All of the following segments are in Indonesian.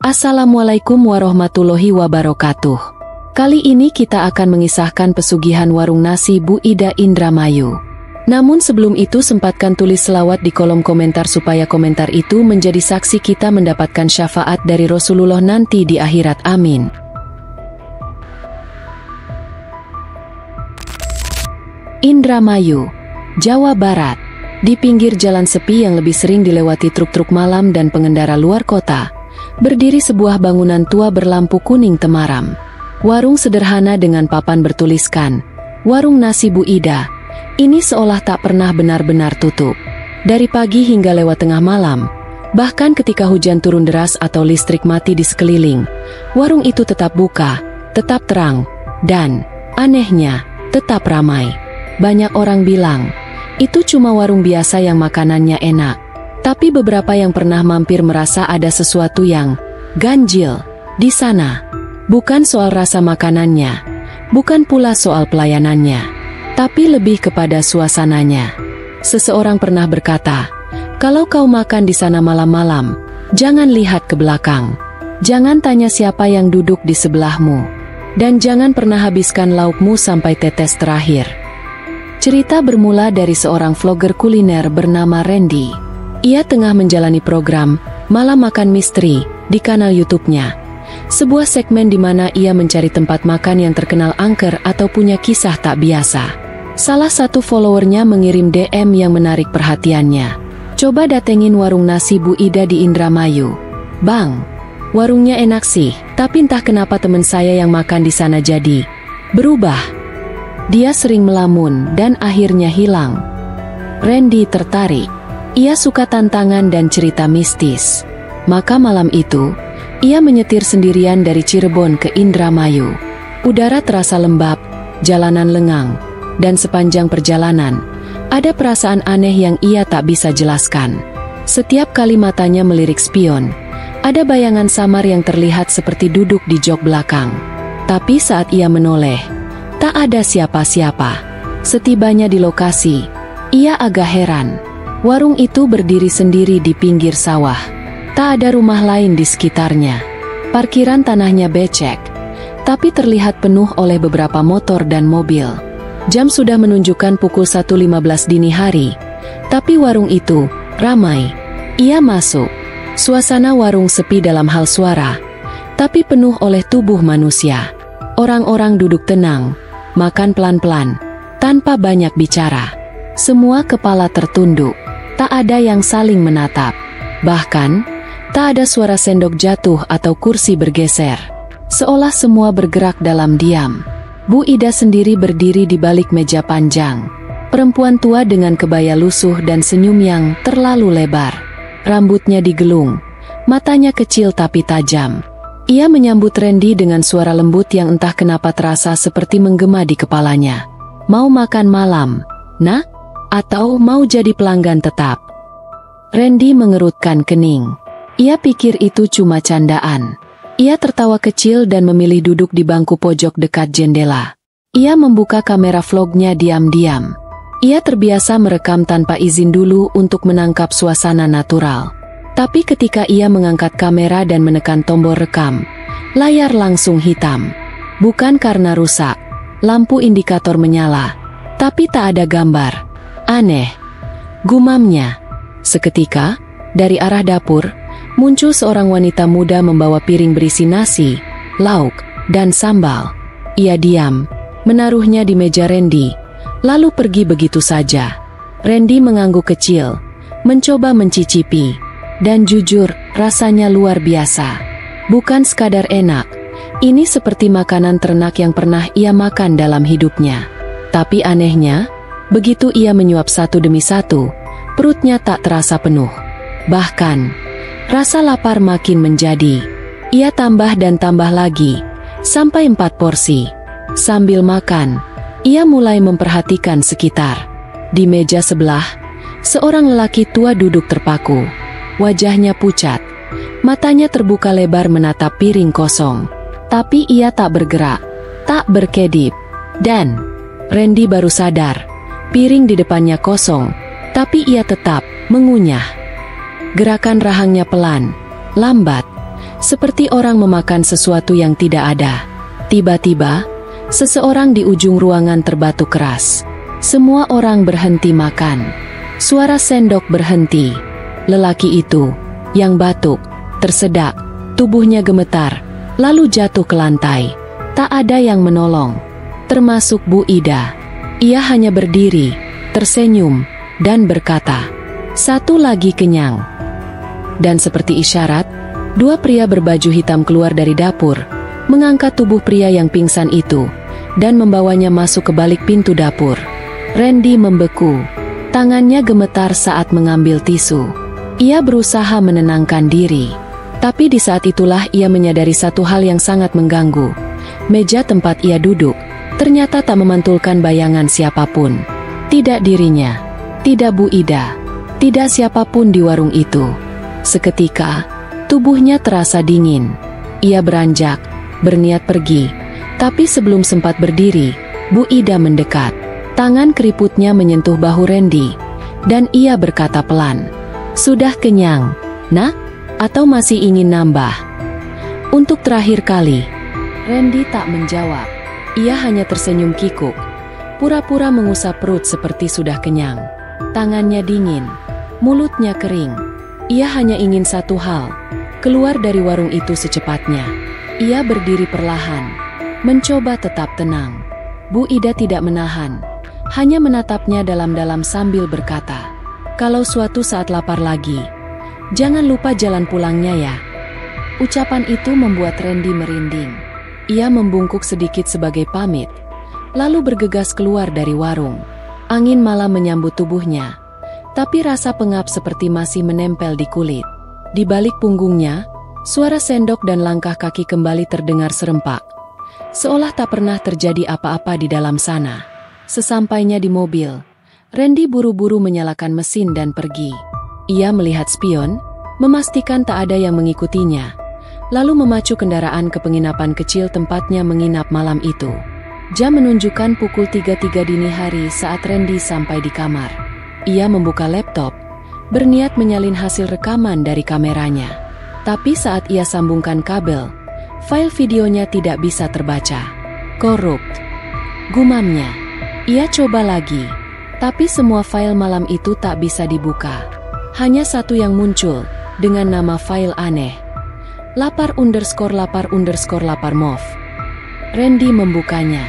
Assalamualaikum warahmatullahi wabarakatuh. Kali ini kita akan mengisahkan pesugihan warung nasi Bu Ida Indramayu. Namun sebelum itu sempatkan tulis selawat di kolom komentar supaya komentar itu menjadi saksi kita mendapatkan syafaat dari Rasulullah nanti di akhirat. Amin. Indramayu, Jawa Barat. Di pinggir jalan sepi yang lebih sering dilewati truk-truk malam dan pengendara luar kota, berdiri sebuah bangunan tua berlampu kuning temaram. Warung sederhana dengan papan bertuliskan, "Warung Nasi Bu Ida." Ini seolah tak pernah benar-benar tutup. Dari pagi hingga lewat tengah malam, bahkan ketika hujan turun deras atau listrik mati di sekeliling, warung itu tetap buka, tetap terang, dan, anehnya, tetap ramai. Banyak orang bilang, itu cuma warung biasa yang makanannya enak. Tapi beberapa yang pernah mampir merasa ada sesuatu yang ganjil di sana. Bukan soal rasa makanannya, bukan pula soal pelayanannya, tapi lebih kepada suasananya. Seseorang pernah berkata, kalau kau makan di sana malam-malam, jangan lihat ke belakang. Jangan tanya siapa yang duduk di sebelahmu. Dan jangan pernah habiskan laukmu sampai tetes terakhir. Cerita bermula dari seorang vlogger kuliner bernama Randy. Ia tengah menjalani program Malam Makan Misteri di kanal YouTube-nya. Sebuah segmen di mana ia mencari tempat makan yang terkenal angker atau punya kisah tak biasa. Salah satu followernya mengirim DM yang menarik perhatiannya. Coba datengin warung nasi Bu Ida di Indramayu. Bang, warungnya enak sih, tapi entah kenapa teman saya yang makan di sana jadi berubah. Dia sering melamun dan akhirnya hilang. Randy tertarik. Ia suka tantangan dan cerita mistis. Maka malam itu, ia menyetir sendirian dari Cirebon ke Indramayu. Udara terasa lembab, jalanan lengang, dan sepanjang perjalanan, ada perasaan aneh yang ia tak bisa jelaskan. Setiap kali matanya melirik spion, ada bayangan samar yang terlihat seperti duduk di jok belakang. Tapi saat ia menoleh, tak ada siapa-siapa. Setibanya di lokasi, ia agak heran. Warung itu berdiri sendiri di pinggir sawah. Tak ada rumah lain di sekitarnya. Parkiran tanahnya becek, tapi terlihat penuh oleh beberapa motor dan mobil. Jam sudah menunjukkan pukul 1.15 dini hari, tapi warung itu ramai. Ia masuk. Suasana warung sepi dalam hal suara, tapi penuh oleh tubuh manusia. Orang-orang duduk tenang, makan pelan-pelan, tanpa banyak bicara. Semua kepala tertunduk. Tak ada yang saling menatap. Bahkan, tak ada suara sendok jatuh atau kursi bergeser. Seolah semua bergerak dalam diam. Bu Ida sendiri berdiri di balik meja panjang. Perempuan tua dengan kebaya lusuh dan senyum yang terlalu lebar. Rambutnya digelung, matanya kecil tapi tajam. Ia menyambut Randy dengan suara lembut yang entah kenapa terasa seperti menggema di kepalanya. Mau makan malam, nak? Atau mau jadi pelanggan tetap? Randy mengerutkan kening. Ia pikir itu cuma candaan. Ia tertawa kecil dan memilih duduk di bangku pojok dekat jendela. Ia membuka kamera vlognya diam-diam. Ia terbiasa merekam tanpa izin dulu untuk menangkap suasana natural. Tapi ketika ia mengangkat kamera dan menekan tombol rekam, layar langsung hitam. Bukan karena rusak, lampu indikator menyala, tapi tak ada gambar. Aneh, gumamnya. Seketika, dari arah dapur, muncul seorang wanita muda membawa piring berisi nasi, lauk, dan sambal. Ia diam, menaruhnya di meja Randy, lalu pergi begitu saja. Randy mengangguk kecil, mencoba mencicipi, dan jujur, rasanya luar biasa. Bukan sekadar enak, ini seperti makanan ternak yang pernah ia makan dalam hidupnya. Tapi anehnya, begitu ia menyuap satu demi satu, perutnya tak terasa penuh. Bahkan, rasa lapar makin menjadi. Ia tambah dan tambah lagi, sampai 4 porsi. Sambil makan, ia mulai memperhatikan sekitar. Di meja sebelah, seorang lelaki tua duduk terpaku. Wajahnya pucat, matanya terbuka lebar menatap piring kosong. Tapi ia tak bergerak, tak berkedip. Dan, Randy baru sadar, piring di depannya kosong, tapi ia tetap mengunyah. Gerakan rahangnya pelan, lambat, seperti orang memakan sesuatu yang tidak ada. Tiba-tiba, seseorang di ujung ruangan terbatuk keras. Semua orang berhenti makan. Suara sendok berhenti. Lelaki itu, yang batuk, tersedak, tubuhnya gemetar, lalu jatuh ke lantai. Tak ada yang menolong, termasuk Bu Ida. Ia hanya berdiri, tersenyum, dan berkata, "Satu lagi kenyang." Dan seperti isyarat, dua pria berbaju hitam keluar dari dapur, mengangkat tubuh pria yang pingsan itu, dan membawanya masuk ke balik pintu dapur. Randy membeku. Tangannya gemetar saat mengambil tisu. Ia berusaha menenangkan diri. Tapi di saat itulah ia menyadari satu hal yang sangat mengganggu. Meja tempat ia duduk ternyata tak memantulkan bayangan siapapun. Tidak dirinya, tidak Bu Ida, tidak siapapun di warung itu. Seketika, tubuhnya terasa dingin. Ia beranjak, berniat pergi. Tapi sebelum sempat berdiri, Bu Ida mendekat. Tangan keriputnya menyentuh bahu Randy, dan ia berkata pelan, "Sudah kenyang, nak? Atau masih ingin nambah?" Untuk terakhir kali, Randy tak menjawab. Ia hanya tersenyum kikuk, pura-pura mengusap perut seperti sudah kenyang. Tangannya dingin, mulutnya kering. Ia hanya ingin satu hal, keluar dari warung itu secepatnya. Ia berdiri perlahan, mencoba tetap tenang. Bu Ida tidak menahan, hanya menatapnya dalam-dalam sambil berkata, "Kalau suatu saat lapar lagi, jangan lupa jalan pulangnya ya." Ucapan itu membuat Randy merinding. Ia membungkuk sedikit sebagai pamit, lalu bergegas keluar dari warung. Angin malam menyambut tubuhnya, tapi rasa pengap seperti masih menempel di kulit. Di balik punggungnya, suara sendok dan langkah kaki kembali terdengar serempak, seolah tak pernah terjadi apa-apa di dalam sana. Sesampainya di mobil, Randy buru-buru menyalakan mesin dan pergi. Ia melihat spion, memastikan tak ada yang mengikutinya, lalu memacu kendaraan ke penginapan kecil tempatnya menginap malam itu. Jam menunjukkan pukul 3.03 dini hari saat Randy sampai di kamar. Ia membuka laptop, berniat menyalin hasil rekaman dari kameranya. Tapi saat ia sambungkan kabel, file videonya tidak bisa terbaca. Korupt, gumamnya. Ia coba lagi, tapi semua file malam itu tak bisa dibuka. Hanya satu yang muncul, dengan nama file aneh. lapar_lapar_lapar_mov. Randy membukanya.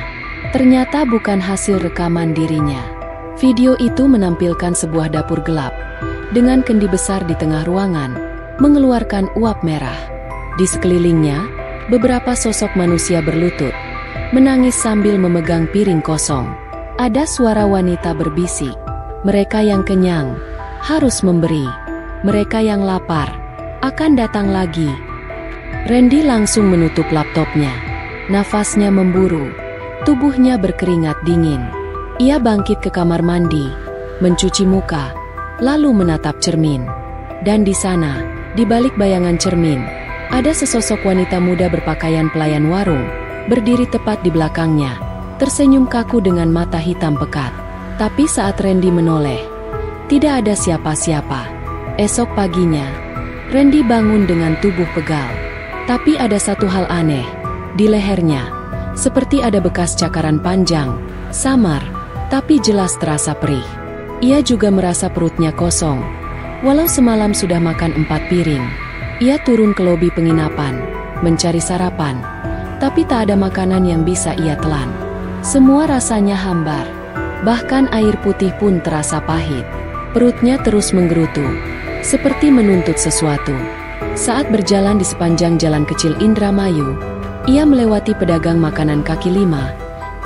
Ternyata bukan hasil rekaman dirinya. Video itu menampilkan sebuah dapur gelap, dengan kendi besar di tengah ruangan, mengeluarkan uap merah. Di sekelilingnya, beberapa sosok manusia berlutut, menangis sambil memegang piring kosong. Ada suara wanita berbisik, "Mereka yang kenyang harus memberi, mereka yang lapar akan datang lagi." Randy langsung menutup laptopnya. Nafasnya memburu, tubuhnya berkeringat dingin. Ia bangkit ke kamar mandi, mencuci muka, lalu menatap cermin. Dan di sana, di balik bayangan cermin, ada sesosok wanita muda berpakaian pelayan warung, berdiri tepat di belakangnya, tersenyum kaku dengan mata hitam pekat. Tapi saat Randy menoleh, tidak ada siapa-siapa. Esok paginya, Randy bangun dengan tubuh pegal. Tapi ada satu hal aneh, di lehernya, seperti ada bekas cakaran panjang, samar, tapi jelas terasa perih. Ia juga merasa perutnya kosong. Walau semalam sudah makan 4 piring, ia turun ke lobi penginapan, mencari sarapan, tapi tak ada makanan yang bisa ia telan. Semua rasanya hambar, bahkan air putih pun terasa pahit. Perutnya terus menggerutu, seperti menuntut sesuatu. Saat berjalan di sepanjang jalan kecil Indramayu, ia melewati pedagang makanan kaki lima,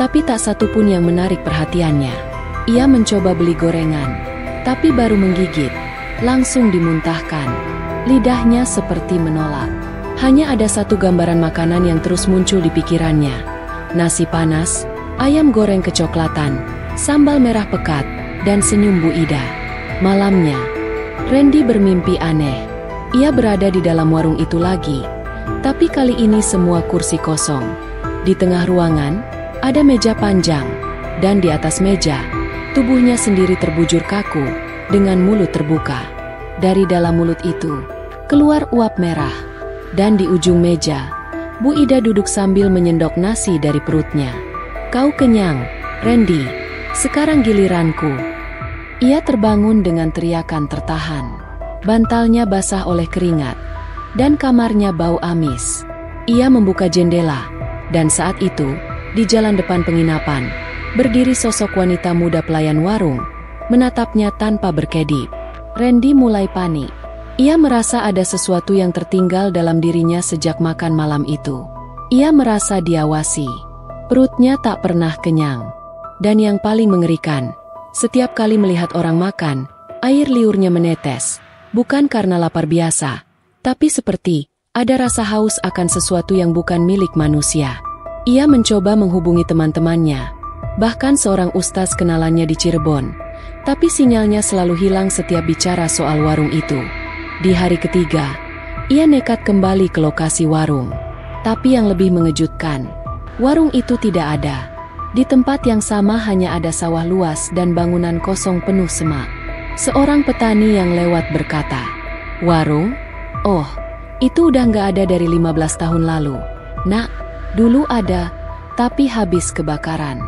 tapi tak satu pun yang menarik perhatiannya. Ia mencoba beli gorengan, tapi baru menggigit, langsung dimuntahkan. Lidahnya seperti menolak. Hanya ada satu gambaran makanan yang terus muncul di pikirannya. Nasi panas, ayam goreng kecoklatan, sambal merah pekat, dan senyum Bu Ida. Malamnya, Randy bermimpi aneh. Ia berada di dalam warung itu lagi, tapi kali ini semua kursi kosong. Di tengah ruangan, ada meja panjang, dan di atas meja, tubuhnya sendiri terbujur kaku, dengan mulut terbuka. Dari dalam mulut itu, keluar uap merah. Dan di ujung meja, Bu Ida duduk sambil menyendok nasi dari perutnya. "Kau kenyang, Randy. Sekarang giliranku." Ia terbangun dengan teriakan tertahan. Bantalnya basah oleh keringat, dan kamarnya bau amis. Ia membuka jendela, dan saat itu, di jalan depan penginapan, berdiri sosok wanita muda pelayan warung, menatapnya tanpa berkedip. Randy mulai panik. Ia merasa ada sesuatu yang tertinggal dalam dirinya sejak makan malam itu. Ia merasa diawasi. Perutnya tak pernah kenyang. Dan yang paling mengerikan, setiap kali melihat orang makan, air liurnya menetes. Bukan karena lapar biasa, tapi seperti ada rasa haus akan sesuatu yang bukan milik manusia. Ia mencoba menghubungi teman-temannya, bahkan seorang ustaz kenalannya di Cirebon, tapi sinyalnya selalu hilang setiap bicara soal warung itu. Di hari ketiga, ia nekat kembali ke lokasi warung. Tapi yang lebih mengejutkan, warung itu tidak ada. Di tempat yang sama hanya ada sawah luas dan bangunan kosong penuh semak. Seorang petani yang lewat berkata, "Warung? Oh, itu udah nggak ada dari 15 tahun lalu. Nak, dulu ada, tapi habis kebakaran."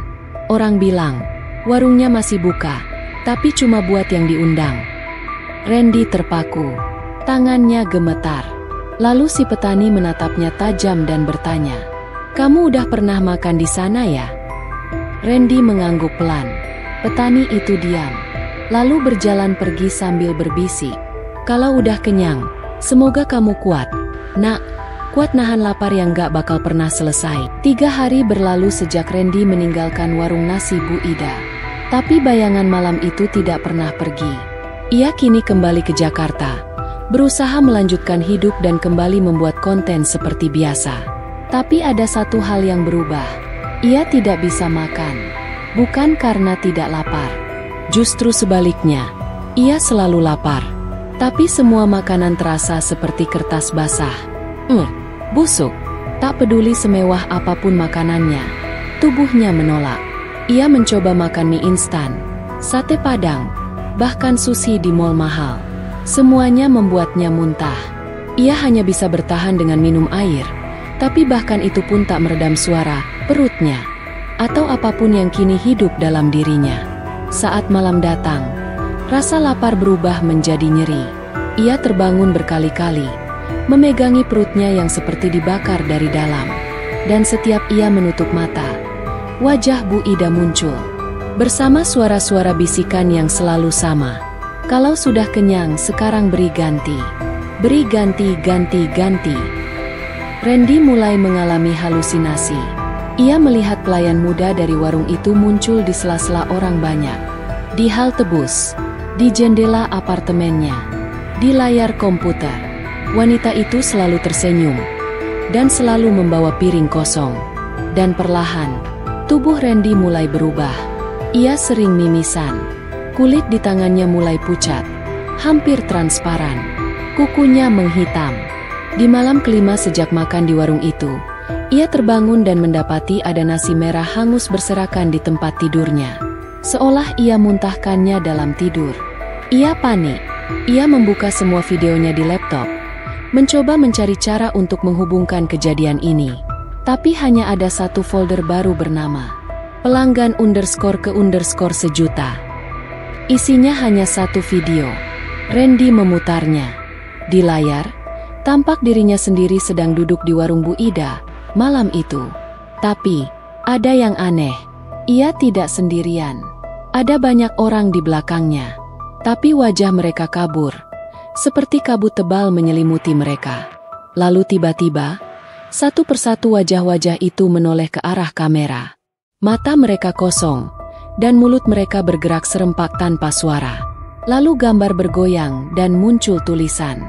Orang bilang, warungnya masih buka, tapi cuma buat yang diundang. Randy terpaku. Tangannya gemetar. Lalu si petani menatapnya tajam dan bertanya, "Kamu udah pernah makan di sana ya?" Randy mengangguk pelan. Petani itu diam. Lalu berjalan pergi sambil berbisik, "Kalau udah kenyang, semoga kamu kuat. Nak, kuat nahan lapar yang gak bakal pernah selesai." 3 hari berlalu sejak Randy meninggalkan warung nasi Bu Ida. Tapi bayangan malam itu tidak pernah pergi. Ia kini kembali ke Jakarta, berusaha melanjutkan hidup dan kembali membuat konten seperti biasa. Tapi ada satu hal yang berubah. Ia tidak bisa makan. Bukan karena tidak lapar. Justru sebaliknya, ia selalu lapar. Tapi semua makanan terasa seperti kertas basah. Busuk. Tak peduli semewah apapun makanannya, tubuhnya menolak. Ia mencoba makan mie instan, sate padang, bahkan sushi di mall mahal. Semuanya membuatnya muntah. Ia hanya bisa bertahan dengan minum air, tapi bahkan itu pun tak meredam suara perutnya, atau apapun yang kini hidup dalam dirinya. Saat malam datang, rasa lapar berubah menjadi nyeri. Ia terbangun berkali-kali, memegangi perutnya yang seperti dibakar dari dalam. Dan setiap ia menutup mata, wajah Bu Ida muncul, bersama suara-suara bisikan yang selalu sama. "Kalau sudah kenyang, sekarang beri ganti. Beri ganti, ganti, ganti." Randy mulai mengalami halusinasi. Ia melihat pelayan muda dari warung itu muncul di sela-sela orang banyak. Di halte bus, di jendela apartemennya, di layar komputer. Wanita itu selalu tersenyum, dan selalu membawa piring kosong. Dan perlahan, tubuh Randy mulai berubah. Ia sering mimisan. Kulit di tangannya mulai pucat, hampir transparan. Kukunya menghitam. Di malam kelima sejak makan di warung itu, ia terbangun dan mendapati ada nasi merah hangus berserakan di tempat tidurnya. Seolah ia muntahkannya dalam tidur. Ia panik. Ia membuka semua videonya di laptop, mencoba mencari cara untuk menghubungkan kejadian ini. Tapi hanya ada satu folder baru bernama pelanggan _ke _sejuta. Isinya hanya satu video. Randy memutarnya. Di layar, tampak dirinya sendiri sedang duduk di warung Bu Ida malam itu. Tapi, ada yang aneh. Ia tidak sendirian. Ada banyak orang di belakangnya. Tapi wajah mereka kabur, seperti kabut tebal menyelimuti mereka. Lalu tiba-tiba, satu persatu wajah-wajah itu menoleh ke arah kamera. Mata mereka kosong, dan mulut mereka bergerak serempak tanpa suara. Lalu gambar bergoyang dan muncul tulisan.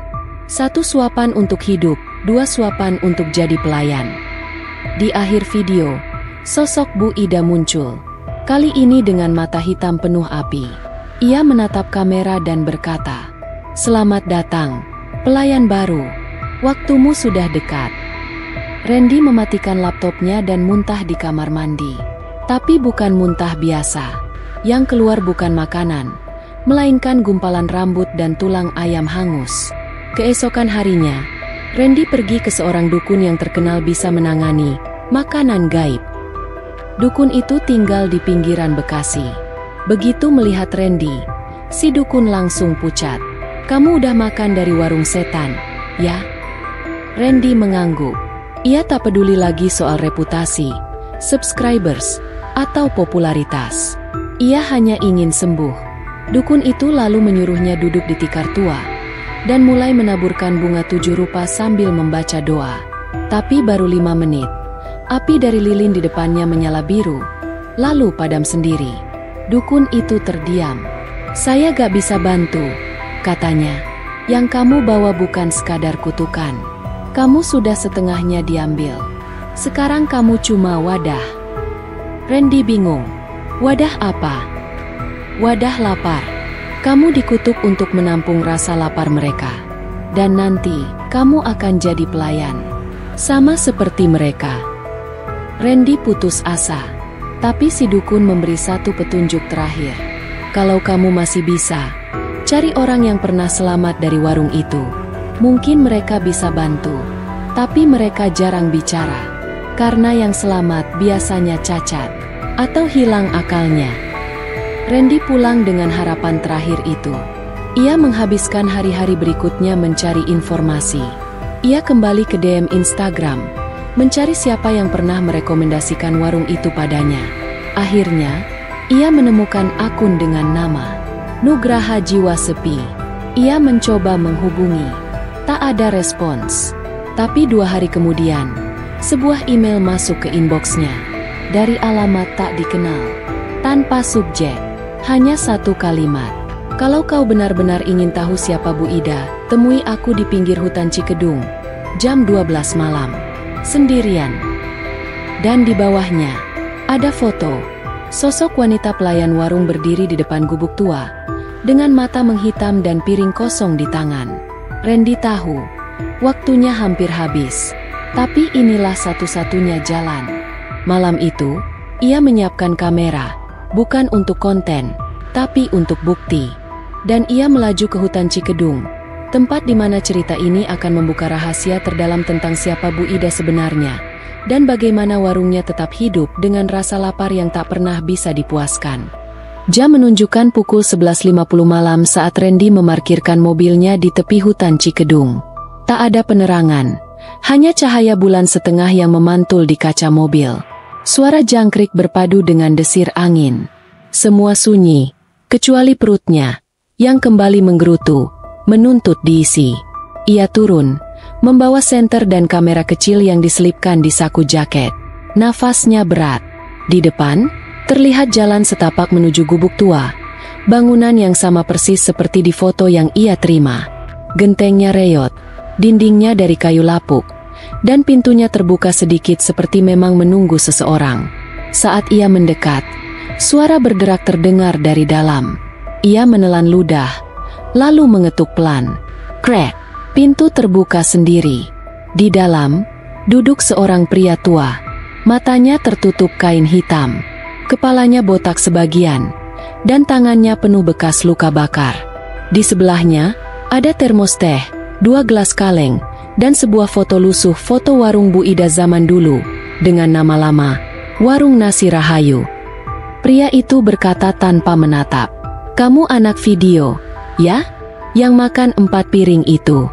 1 suapan untuk hidup, 2 suapan untuk jadi pelayan. Di akhir video, sosok Bu Ida muncul. Kali ini dengan mata hitam penuh api. Ia menatap kamera dan berkata, "Selamat datang, pelayan baru. Waktumu sudah dekat." Randy mematikan laptopnya dan muntah di kamar mandi. Tapi bukan muntah biasa. Yang keluar bukan makanan, melainkan gumpalan rambut dan tulang ayam hangus. Keesokan harinya, Randy pergi ke seorang dukun yang terkenal bisa menangani makanan gaib. Dukun itu tinggal di pinggiran Bekasi. Begitu melihat Randy, si dukun langsung pucat. "Kamu udah makan dari warung setan, ya?" Randy mengangguk. Ia tak peduli lagi soal reputasi, subscribers, atau popularitas. Ia hanya ingin sembuh. Dukun itu lalu menyuruhnya duduk di tikar tua dan mulai menaburkan bunga 7 rupa sambil membaca doa. Tapi baru 5 menit, api dari lilin di depannya menyala biru, lalu padam sendiri. Dukun itu terdiam. "Saya gak bisa bantu," katanya. "Yang kamu bawa bukan sekadar kutukan. Kamu sudah setengahnya diambil. Sekarang kamu cuma wadah." Randy bingung. "Wadah apa?" "Wadah lapar. Kamu dikutuk untuk menampung rasa lapar mereka. Dan nanti, kamu akan jadi pelayan. Sama seperti mereka." Randy putus asa. Tapi si dukun memberi satu petunjuk terakhir. "Kalau kamu masih bisa, cari orang yang pernah selamat dari warung itu. Mungkin mereka bisa bantu. Tapi mereka jarang bicara. Karena yang selamat biasanya cacat atau hilang akalnya." Randy pulang dengan harapan terakhir itu. Ia menghabiskan hari-hari berikutnya mencari informasi. Ia kembali ke DM Instagram, mencari siapa yang pernah merekomendasikan warung itu padanya. Akhirnya, ia menemukan akun dengan nama Nugraha Jiwa Sepi. Ia mencoba menghubungi. Tak ada respons. Tapi 2 hari kemudian, sebuah email masuk ke inboxnya. Dari alamat tak dikenal. Tanpa subjek. Hanya satu kalimat. "Kalau kau benar-benar ingin tahu siapa Bu Ida, temui aku di pinggir hutan Cikedung. Jam 12 malam. Sendirian." Dan di bawahnya, ada foto. Sosok wanita pelayan warung berdiri di depan gubuk tua, dengan mata menghitam dan piring kosong di tangan. Randy tahu, waktunya hampir habis. Tapi inilah satu-satunya jalan. Malam itu, ia menyiapkan kamera. Bukan untuk konten, tapi untuk bukti. Dan ia melaju ke hutan Cikedung, tempat di mana cerita ini akan membuka rahasia terdalam tentang siapa Bu Ida sebenarnya, dan bagaimana warungnya tetap hidup dengan rasa lapar yang tak pernah bisa dipuaskan. Jam menunjukkan pukul 11.50 malam saat Randy memarkirkan mobilnya di tepi hutan Cikedung. Tak ada penerangan, hanya cahaya bulan setengah yang memantul di kaca mobil. Suara jangkrik berpadu dengan desir angin. Semua sunyi, kecuali perutnya, yang kembali menggerutu, menuntut diisi. Ia turun, membawa senter dan kamera kecil yang diselipkan di saku jaket. Nafasnya berat. Di depan, terlihat jalan setapak menuju gubuk tua. Bangunan yang sama persis seperti di foto yang ia terima. Gentengnya reyot, dindingnya dari kayu lapuk, dan pintunya terbuka sedikit seperti memang menunggu seseorang. Saat ia mendekat, suara bergerak terdengar dari dalam. Ia menelan ludah, lalu mengetuk pelan. Krek, pintu terbuka sendiri. Di dalam, duduk seorang pria tua. Matanya tertutup kain hitam. Kepalanya botak sebagian, dan tangannya penuh bekas luka bakar. Di sebelahnya, ada termos teh, 2 gelas kaleng, dan sebuah foto lusuh foto warung Bu Ida zaman dulu, dengan nama lama, Warung Nasi Rahayu. Pria itu berkata tanpa menatap, "Kamu anak video, ya? Yang makan 4 piring itu."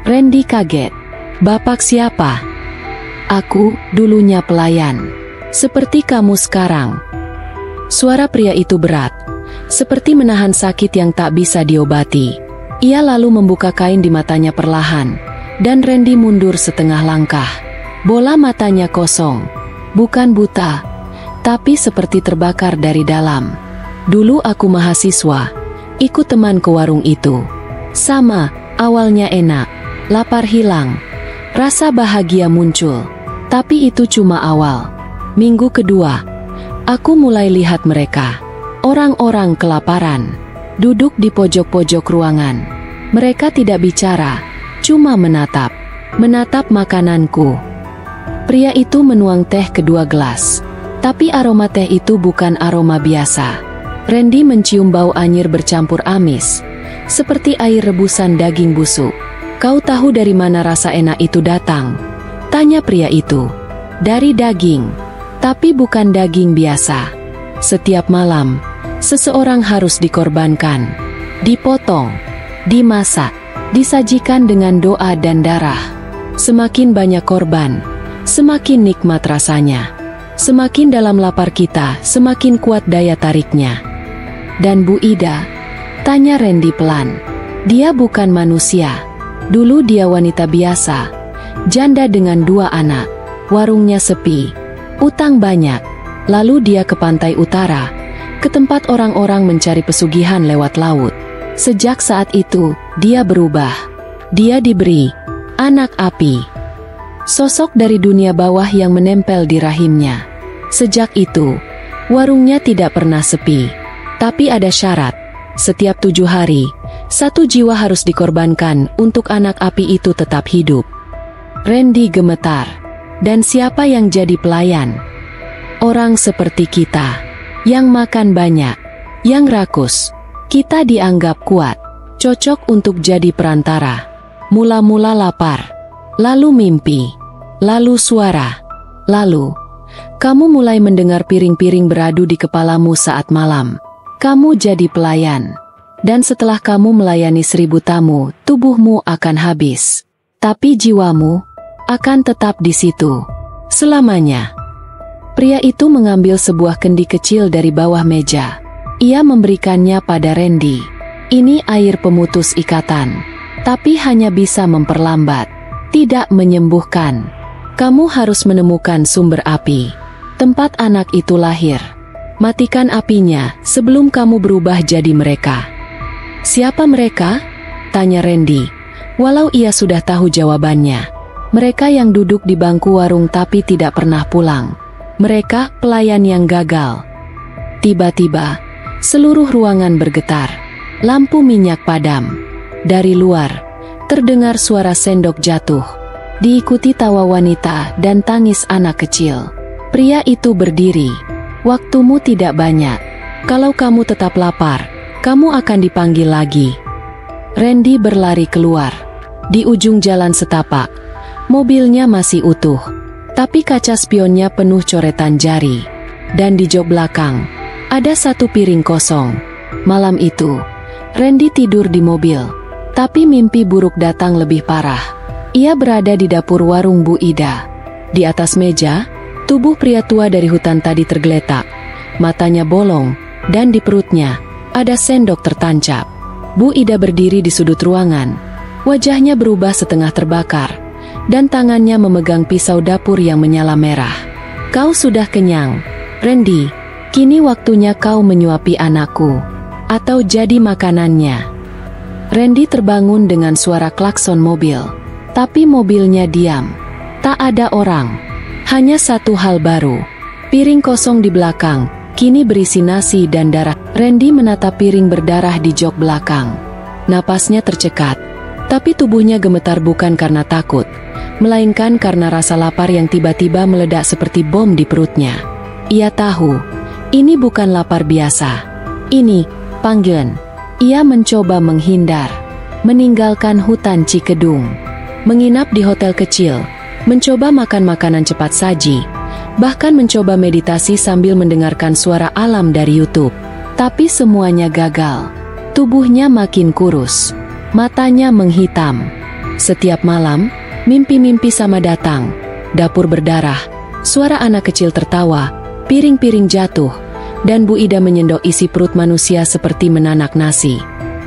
Randy kaget. "Bapak siapa?" "Aku, dulunya pelayan. Seperti kamu sekarang." Suara pria itu berat, seperti menahan sakit yang tak bisa diobati. Ia lalu membuka kain di matanya perlahan, dan Randy mundur setengah langkah. Bola matanya kosong, bukan buta, tapi seperti terbakar dari dalam. "Dulu aku mahasiswa, ikut teman ke warung itu. Sama, awalnya enak, lapar hilang, rasa bahagia muncul. Tapi itu cuma awal. Minggu kedua, aku mulai lihat mereka, orang-orang kelaparan, duduk di pojok-pojok ruangan. Mereka tidak bicara, cuma menatap makananku." Pria itu menuang teh ke 2 gelas. Tapi aroma teh itu bukan aroma biasa. Randy mencium bau anyir bercampur amis, seperti air rebusan daging busuk. Kau tahu dari mana rasa enak itu datang? Tanya pria itu. Dari daging. Tapi bukan daging biasa. Setiap malam, seseorang harus dikorbankan. Dipotong, dimasak, disajikan dengan doa dan darah. Semakin banyak korban, semakin nikmat rasanya. Semakin dalam lapar kita, semakin kuat daya tariknya. Dan Bu Ida? Tanya Randy pelan. Dia bukan manusia. Dulu dia wanita biasa, janda dengan 2 anak, warungnya sepi, utang banyak. Lalu dia ke pantai utara, ke tempat orang-orang mencari pesugihan lewat laut. Sejak saat itu, dia berubah. Dia diberi anak api, sosok dari dunia bawah yang menempel di rahimnya. Sejak itu, warungnya tidak pernah sepi. Tapi ada syarat, setiap 7 hari, 1 jiwa harus dikorbankan untuk anak api itu tetap hidup. Randy gemetar. Dan siapa yang jadi pelayan? Orang seperti kita, yang makan banyak, yang rakus. Kita dianggap kuat, cocok untuk jadi perantara. Mula-mula lapar, lalu mimpi, lalu suara, lalu kamu mulai mendengar piring-piring beradu di kepalamu saat malam. Kamu jadi pelayan. Dan setelah kamu melayani 1000 tamu, tubuhmu akan habis. Tapi jiwamu akan tetap di situ selamanya. Pria itu mengambil sebuah kendi kecil dari bawah meja. Ia memberikannya pada Randy. Ini air pemutus ikatan, tapi hanya bisa memperlambat, tidak menyembuhkan. Kamu harus menemukan sumber api, tempat anak itu lahir. Matikan apinya sebelum kamu berubah jadi mereka. Siapa mereka? Tanya Randy, walau ia sudah tahu jawabannya. Mereka yang duduk di bangku warung tapi tidak pernah pulang. Mereka pelayan yang gagal. Tiba-tiba, seluruh ruangan bergetar. Lampu minyak padam. Dari luar, terdengar suara sendok jatuh. Diikuti tawa wanita dan tangis anak kecil. Pria itu berdiri. Waktumu tidak banyak. Kalau kamu tetap lapar, kamu akan dipanggil lagi. Randy berlari keluar. Di ujung jalan setapak, mobilnya masih utuh, tapi kaca spionnya penuh coretan jari. Dan di jok belakang, ada 1 piring kosong. Malam itu, Randy tidur di mobil, tapi mimpi buruk datang lebih parah. Ia berada di dapur warung Bu Ida. Di atas meja, tubuh pria tua dari hutan tadi tergeletak. Matanya bolong, dan di perutnya ada sendok tertancap. Bu Ida berdiri di sudut ruangan. Wajahnya berubah setengah terbakar, dan tangannya memegang pisau dapur yang menyala merah. Kau sudah kenyang, Randy. Kini waktunya kau menyuapi anakku, atau jadi makanannya. Randy terbangun dengan suara klakson mobil. Tapi mobilnya diam. Tak ada orang. Hanya satu hal baru. Piring kosong di belakang, kini berisi nasi dan darah. Randy menatap piring berdarah di jok belakang. Napasnya tercekat, tapi tubuhnya gemetar bukan karena takut, melainkan karena rasa lapar yang tiba-tiba meledak seperti bom di perutnya. Ia tahu, ini bukan lapar biasa. Ini panggilan. Ia mencoba menghindar, meninggalkan hutan Cikedung, menginap di hotel kecil, mencoba makan makanan cepat saji, bahkan mencoba meditasi sambil mendengarkan suara alam dari YouTube. Tapi semuanya gagal. Tubuhnya makin kurus, matanya menghitam. Setiap malam, mimpi-mimpi sama datang. Dapur berdarah, suara anak kecil tertawa, piring-piring jatuh, dan Bu Ida menyendok isi perut manusia seperti menanak nasi.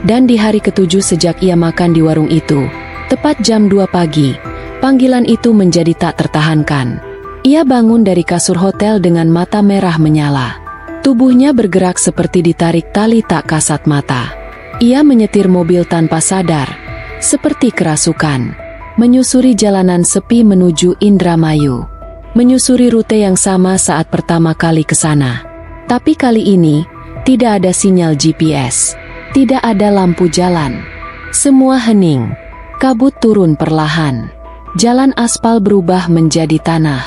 Dan di hari ke-7 sejak ia makan di warung itu, tepat jam 2 pagi, panggilan itu menjadi tak tertahankan. Ia bangun dari kasur hotel dengan mata merah menyala. Tubuhnya bergerak seperti ditarik tali tak kasat mata. Ia menyetir mobil tanpa sadar, seperti kerasukan, menyusuri jalanan sepi menuju Indramayu, menyusuri rute yang sama saat pertama kali ke sana. Tapi kali ini, tidak ada sinyal GPS, tidak ada lampu jalan. Semua hening, kabut turun perlahan. Jalan aspal berubah menjadi tanah,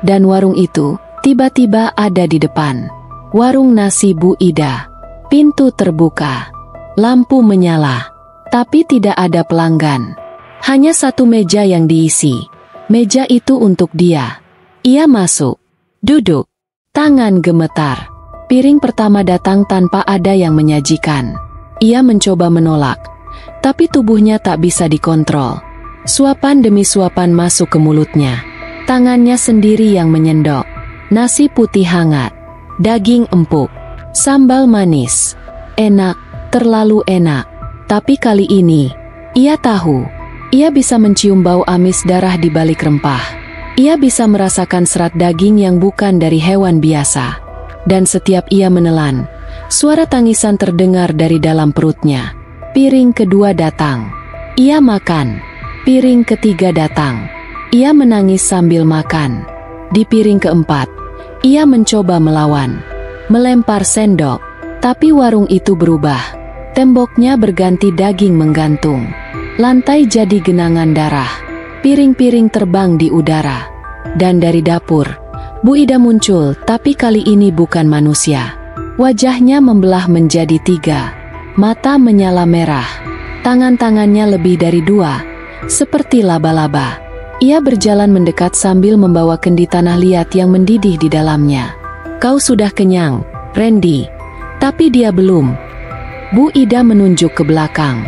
dan warung itu tiba-tiba ada di depan. Warung nasi Bu Ida. Pintu terbuka, lampu menyala, tapi tidak ada pelanggan. Hanya satu meja yang diisi. Meja itu untuk dia. Ia masuk. Duduk. Tangan gemetar. Piring pertama datang tanpa ada yang menyajikan. Ia mencoba menolak. Tapi tubuhnya tak bisa dikontrol. Suapan demi suapan masuk ke mulutnya. Tangannya sendiri yang menyendok. Nasi putih hangat. Daging empuk. Sambal manis. Enak, terlalu enak. Tapi kali ini, ia tahu. Ia bisa mencium bau amis darah di balik rempah. Ia bisa merasakan serat daging yang bukan dari hewan biasa. Dan setiap ia menelan, suara tangisan terdengar dari dalam perutnya. Piring kedua datang. Ia makan. Piring ketiga datang. Ia menangis sambil makan. Di piring keempat, ia mencoba melawan. Melempar sendok. Tapi warung itu berubah. Temboknya berganti daging menggantung. Lantai jadi genangan darah. Piring-piring terbang di udara. Dan dari dapur, Bu Ida muncul, tapi kali ini bukan manusia. Wajahnya membelah menjadi 3. Mata menyala merah. Tangan-tangannya lebih dari 2, seperti laba-laba. Ia berjalan mendekat sambil membawa kendi tanah liat yang mendidih di dalamnya. Kau sudah kenyang, Randy. Tapi dia belum. Bu Ida menunjuk ke belakang.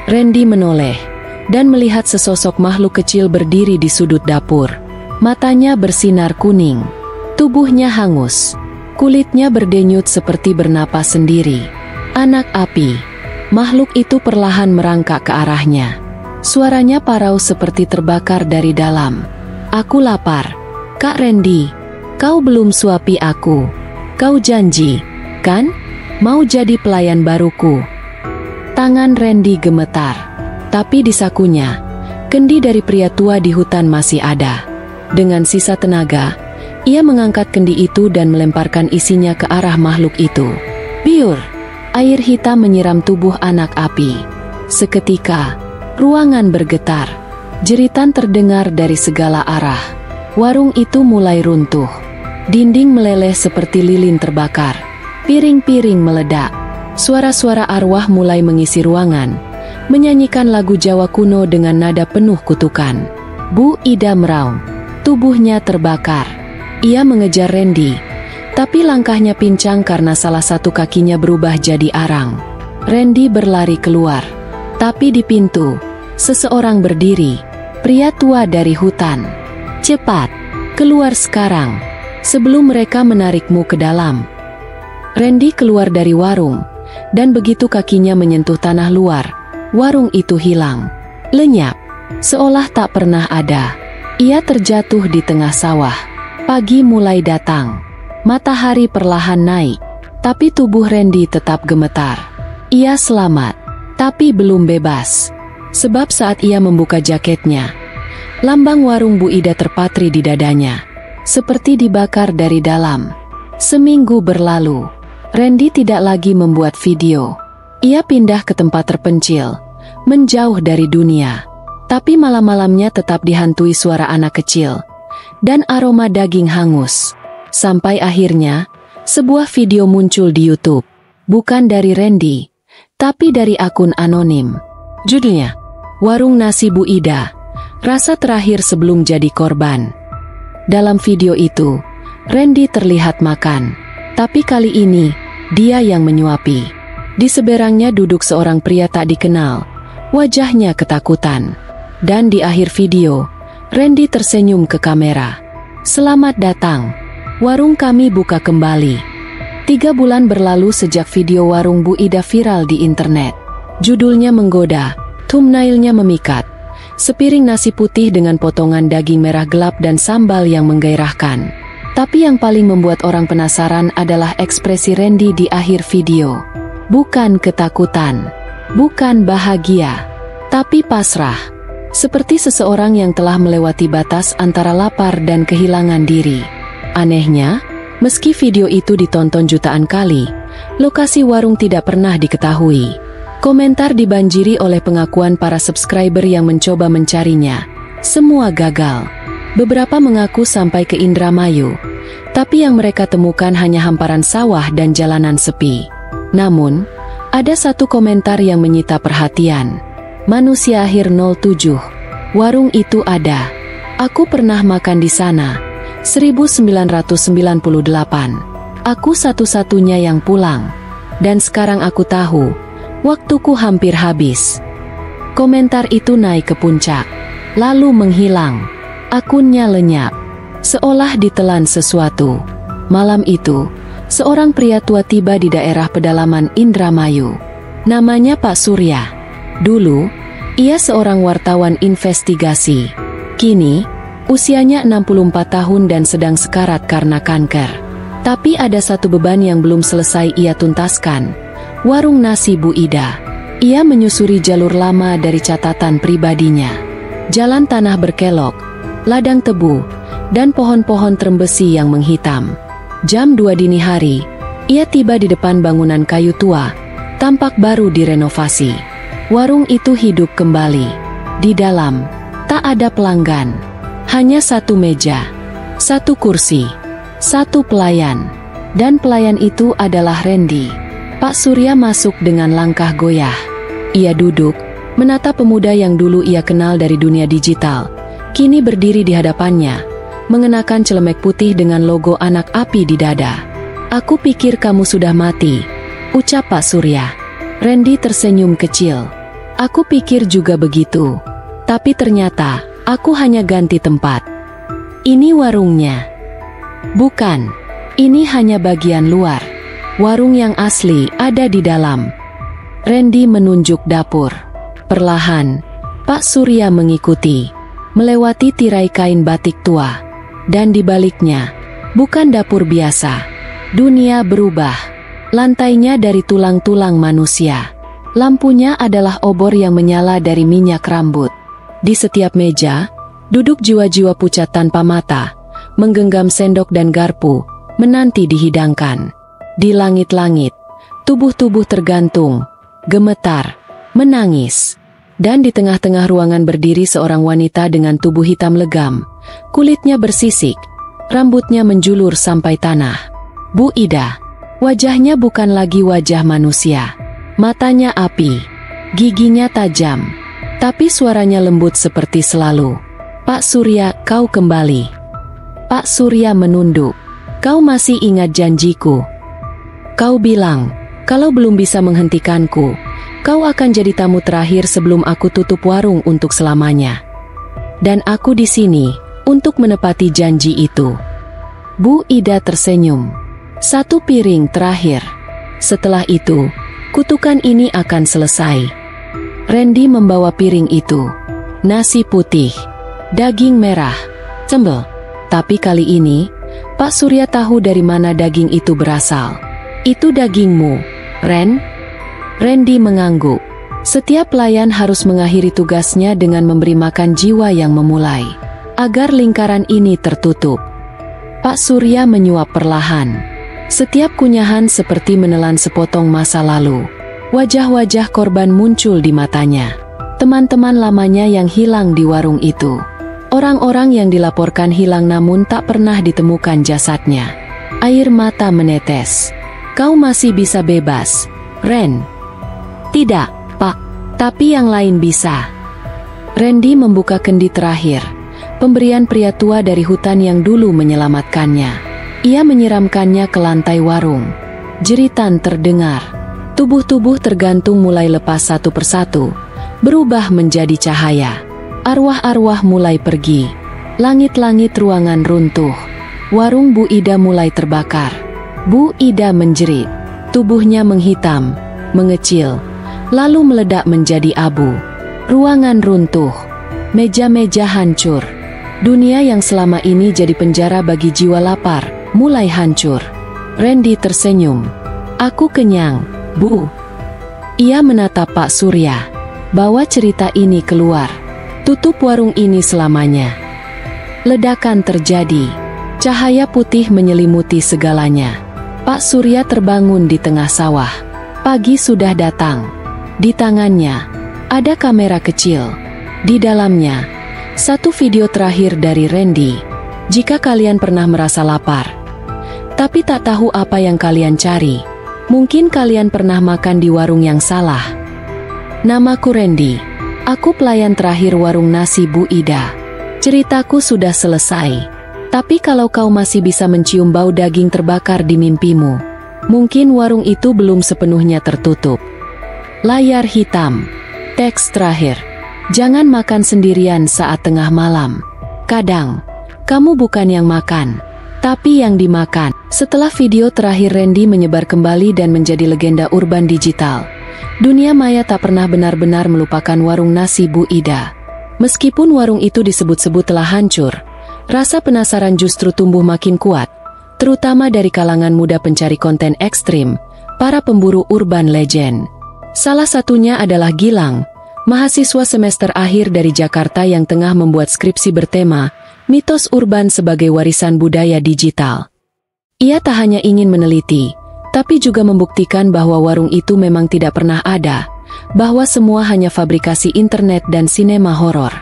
Randy menoleh dan melihat sesosok makhluk kecil berdiri di sudut dapur. Matanya bersinar kuning. Tubuhnya hangus. Kulitnya berdenyut seperti bernapas sendiri. Anak api. Makhluk itu perlahan merangkak ke arahnya. Suaranya parau seperti terbakar dari dalam. Aku lapar. Kak Randy, kau belum suapi aku. Kau janji, kan? Mau jadi pelayan baruku. Tangan Randy gemetar. Tapi di sakunya, kendi dari pria tua di hutan masih ada. Dengan sisa tenaga, ia mengangkat kendi itu dan melemparkan isinya ke arah makhluk itu. Biur! Air hitam menyiram tubuh anak api. Seketika, ruangan bergetar. Jeritan terdengar dari segala arah. Warung itu mulai runtuh. Dinding meleleh seperti lilin terbakar. Piring-piring meledak. Suara-suara arwah mulai mengisi ruangan, menyanyikan lagu Jawa kuno dengan nada penuh kutukan. Bu Ida meraung. Tubuhnya terbakar. Ia mengejar Randy, tapi langkahnya pincang karena salah satu kakinya berubah jadi arang. Randy berlari keluar. Tapi di pintu, seseorang berdiri. Pria tua dari hutan. Cepat, keluar sekarang, sebelum mereka menarikmu ke dalam. Randy keluar dari warung, dan begitu kakinya menyentuh tanah luar, warung itu hilang. Lenyap, seolah tak pernah ada. Ia terjatuh di tengah sawah. Pagi mulai datang. Matahari perlahan naik, tapi tubuh Randy tetap gemetar. Ia selamat, tapi belum bebas. Sebab saat ia membuka jaketnya, lambang warung Bu Ida terpatri di dadanya, seperti dibakar dari dalam. Seminggu berlalu. Randy tidak lagi membuat video. Ia pindah ke tempat terpencil, menjauh dari dunia. Tapi malam-malamnya tetap dihantui suara anak kecil dan aroma daging hangus. Sampai akhirnya, sebuah video muncul di YouTube. Bukan dari Randy, tapi dari akun anonim. Judulnya, Warung Nasi Bu Ida, rasa terakhir sebelum jadi korban. Dalam video itu, Randy terlihat makan. Tapi kali ini, dia yang menyuapi. Di seberangnya duduk seorang pria tak dikenal. Wajahnya ketakutan. Dan di akhir video, Randy tersenyum ke kamera. Selamat datang. Warung kami buka kembali. 3 bulan berlalu sejak video warung Bu Ida viral di internet. Judulnya menggoda, thumbnailnya memikat. Sepiring nasi putih dengan potongan daging merah gelap dan sambal yang menggairahkan. Tapi yang paling membuat orang penasaran adalah ekspresi Randy di akhir video. Bukan ketakutan, bukan bahagia, tapi pasrah. Seperti seseorang yang telah melewati batas antara lapar dan kehilangan diri. Anehnya, meski video itu ditonton jutaan kali, lokasi warung tidak pernah diketahui. Komentar dibanjiri oleh pengakuan para subscriber yang mencoba mencarinya. Semua gagal. Beberapa mengaku sampai ke Indramayu, tapi yang mereka temukan hanya hamparan sawah dan jalanan sepi. Namun, ada satu komentar yang menyita perhatian. Manusia akhir 07. Warung itu ada. Aku pernah makan di sana. 1998. Aku satu-satunya yang pulang. Dan sekarang aku tahu, waktuku hampir habis. Komentar itu naik ke puncak, lalu menghilang. Akunnya lenyap, seolah ditelan sesuatu. Malam itu, seorang pria tua tiba di daerah pedalaman Indramayu. Namanya Pak Surya. Dulu, ia seorang wartawan investigasi. Kini, usianya 64 tahun dan sedang sekarat karena kanker. Tapi ada satu beban yang belum selesai ia tuntaskan. Warung nasi Bu Ida. Ia menyusuri jalur lama dari catatan pribadinya. Jalan tanah berkelok, ladang tebu, dan pohon-pohon terembesi yang menghitam. Jam 2 dini hari, ia tiba di depan bangunan kayu tua, tampak baru direnovasi. Warung itu hidup kembali. Di dalam, tak ada pelanggan. Hanya satu meja, satu kursi, satu pelayan. Dan pelayan itu adalah Randy. Pak Surya masuk dengan langkah goyah. Ia duduk, menatap pemuda yang dulu ia kenal dari dunia digital. Kini berdiri di hadapannya, mengenakan celemek putih dengan logo anak api di dada. "Aku pikir kamu sudah mati," ucap Pak Surya. Randy tersenyum kecil. "Aku pikir juga begitu. Tapi ternyata, aku hanya ganti tempat. Ini warungnya." "Bukan, ini hanya bagian luar. Warung yang asli ada di dalam." Randy menunjuk dapur. Perlahan, Pak Surya mengikuti, melewati tirai kain batik tua. Dan di baliknya, bukan dapur biasa. Dunia berubah. Lantainya dari tulang-tulang manusia. Lampunya adalah obor yang menyala dari minyak rambut. Di setiap meja, duduk jiwa-jiwa pucat tanpa mata, menggenggam sendok dan garpu, menanti dihidangkan. Di langit-langit, tubuh-tubuh tergantung, gemetar, menangis. Dan di tengah-tengah ruangan berdiri seorang wanita dengan tubuh hitam legam, kulitnya bersisik, rambutnya menjulur sampai tanah. Bu Ida. Wajahnya bukan lagi wajah manusia. Matanya api, giginya tajam, tapi suaranya lembut seperti selalu. "Pak Surya, kau kembali." Pak Surya menunduk. "Kau masih ingat janjiku? Kau bilang, kalau belum bisa menghentikanku, kau akan jadi tamu terakhir sebelum aku tutup warung untuk selamanya. Dan aku di sini untuk menepati janji itu." Bu Ida tersenyum. "Satu piring terakhir. Setelah itu, kutukan ini akan selesai." Randy membawa piring itu. Nasi putih, daging merah, sambal. Tapi kali ini, Pak Surya tahu dari mana daging itu berasal. "Itu dagingmu, Ren?" Randy mengangguk. Setiap pelayan harus mengakhiri tugasnya dengan memberi makan jiwa yang memulai, agar lingkaran ini tertutup. Pak Surya menyuap perlahan. Setiap kunyahan seperti menelan sepotong masa lalu. Wajah-wajah korban muncul di matanya. Teman-teman lamanya yang hilang di warung itu. Orang-orang yang dilaporkan hilang namun tak pernah ditemukan jasadnya. Air mata menetes. "Kau masih bisa bebas, Ren." "Tidak, Pak. Tapi yang lain bisa." Randy membuka kendi terakhir. Pemberian pria tua dari hutan yang dulu menyelamatkannya. Ia menyiramkannya ke lantai warung. Jeritan terdengar. Tubuh-tubuh tergantung mulai lepas satu persatu, berubah menjadi cahaya. Arwah-arwah mulai pergi. Langit-langit ruangan runtuh. Warung Bu Ida mulai terbakar. Bu Ida menjerit. Tubuhnya menghitam, mengecil, lalu meledak menjadi abu. Ruangan runtuh. Meja-meja hancur. Dunia yang selama ini jadi penjara bagi jiwa lapar mulai hancur. Randy tersenyum. "Aku kenyang, Bu." Ia menatap Pak Surya. "Bawa cerita ini keluar. Tutup warung ini selamanya." Ledakan terjadi. Cahaya putih menyelimuti segalanya. Pak Surya terbangun di tengah sawah. Pagi sudah datang. Di tangannya ada kamera kecil. Di dalamnya satu video terakhir dari Randy. "Jika kalian pernah merasa lapar, tapi tak tahu apa yang kalian cari, mungkin kalian pernah makan di warung yang salah. Namaku Randy. Aku pelayan terakhir warung nasi Bu Ida. Ceritaku sudah selesai. Tapi kalau kau masih bisa mencium bau daging terbakar di mimpimu, mungkin warung itu belum sepenuhnya tertutup. Layar hitam. Teks terakhir. Jangan makan sendirian saat tengah malam. Kadang, kamu bukan yang makan, tapi yang dimakan. Setelah video terakhir Randy menyebar kembali dan menjadi legenda urban digital, dunia maya tak pernah benar-benar melupakan warung nasi Bu Ida. Meskipun warung itu disebut-sebut telah hancur, rasa penasaran justru tumbuh makin kuat, terutama dari kalangan muda pencari konten ekstrim, para pemburu urban legend. Salah satunya adalah Gilang, mahasiswa semester akhir dari Jakarta yang tengah membuat skripsi bertema mitos urban sebagai warisan budaya digital. Ia tak hanya ingin meneliti, tapi juga membuktikan bahwa warung itu memang tidak pernah ada, bahwa semua hanya fabrikasi internet dan sinema horor.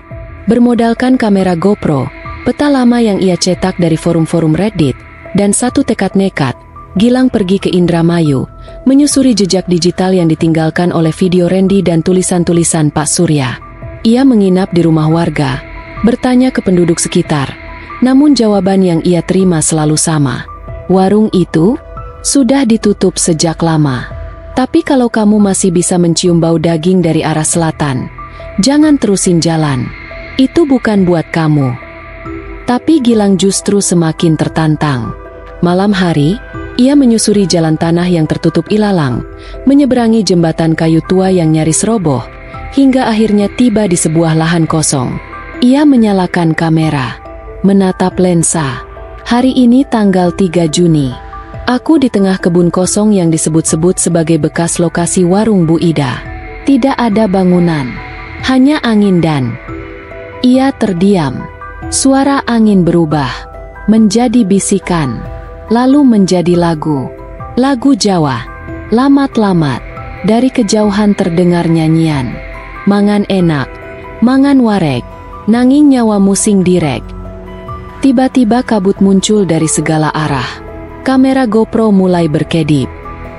Bermodalkan kamera GoPro, peta lama yang ia cetak dari forum-forum Reddit, dan satu tekad nekat, Gilang pergi ke Indramayu, menyusuri jejak digital yang ditinggalkan oleh video Randy dan tulisan-tulisan Pak Surya. Ia menginap di rumah warga, bertanya ke penduduk sekitar, namun jawaban yang ia terima selalu sama. Warung itu sudah ditutup sejak lama. Tapi kalau kamu masih bisa mencium bau daging dari arah selatan, jangan terusin jalan. Itu bukan buat kamu. Tapi Gilang justru semakin tertantang. Malam hari, ia menyusuri jalan tanah yang tertutup ilalang, menyeberangi jembatan kayu tua yang nyaris roboh, hingga akhirnya tiba di sebuah lahan kosong. Ia menyalakan kamera, menatap lensa. Hari ini tanggal 3 Juni. Aku di tengah kebun kosong yang disebut-sebut sebagai bekas lokasi warung Bu Ida. Tidak ada bangunan, hanya angin dan... Ia terdiam. Suara angin berubah menjadi bisikan, lalu menjadi lagu. Lagu Jawa. Lamat-lamat. Dari kejauhan terdengar nyanyian. Mangan enak, mangan wareg, nanging nyawa musing direk. Tiba-tiba kabut muncul dari segala arah. Kamera GoPro mulai berkedip.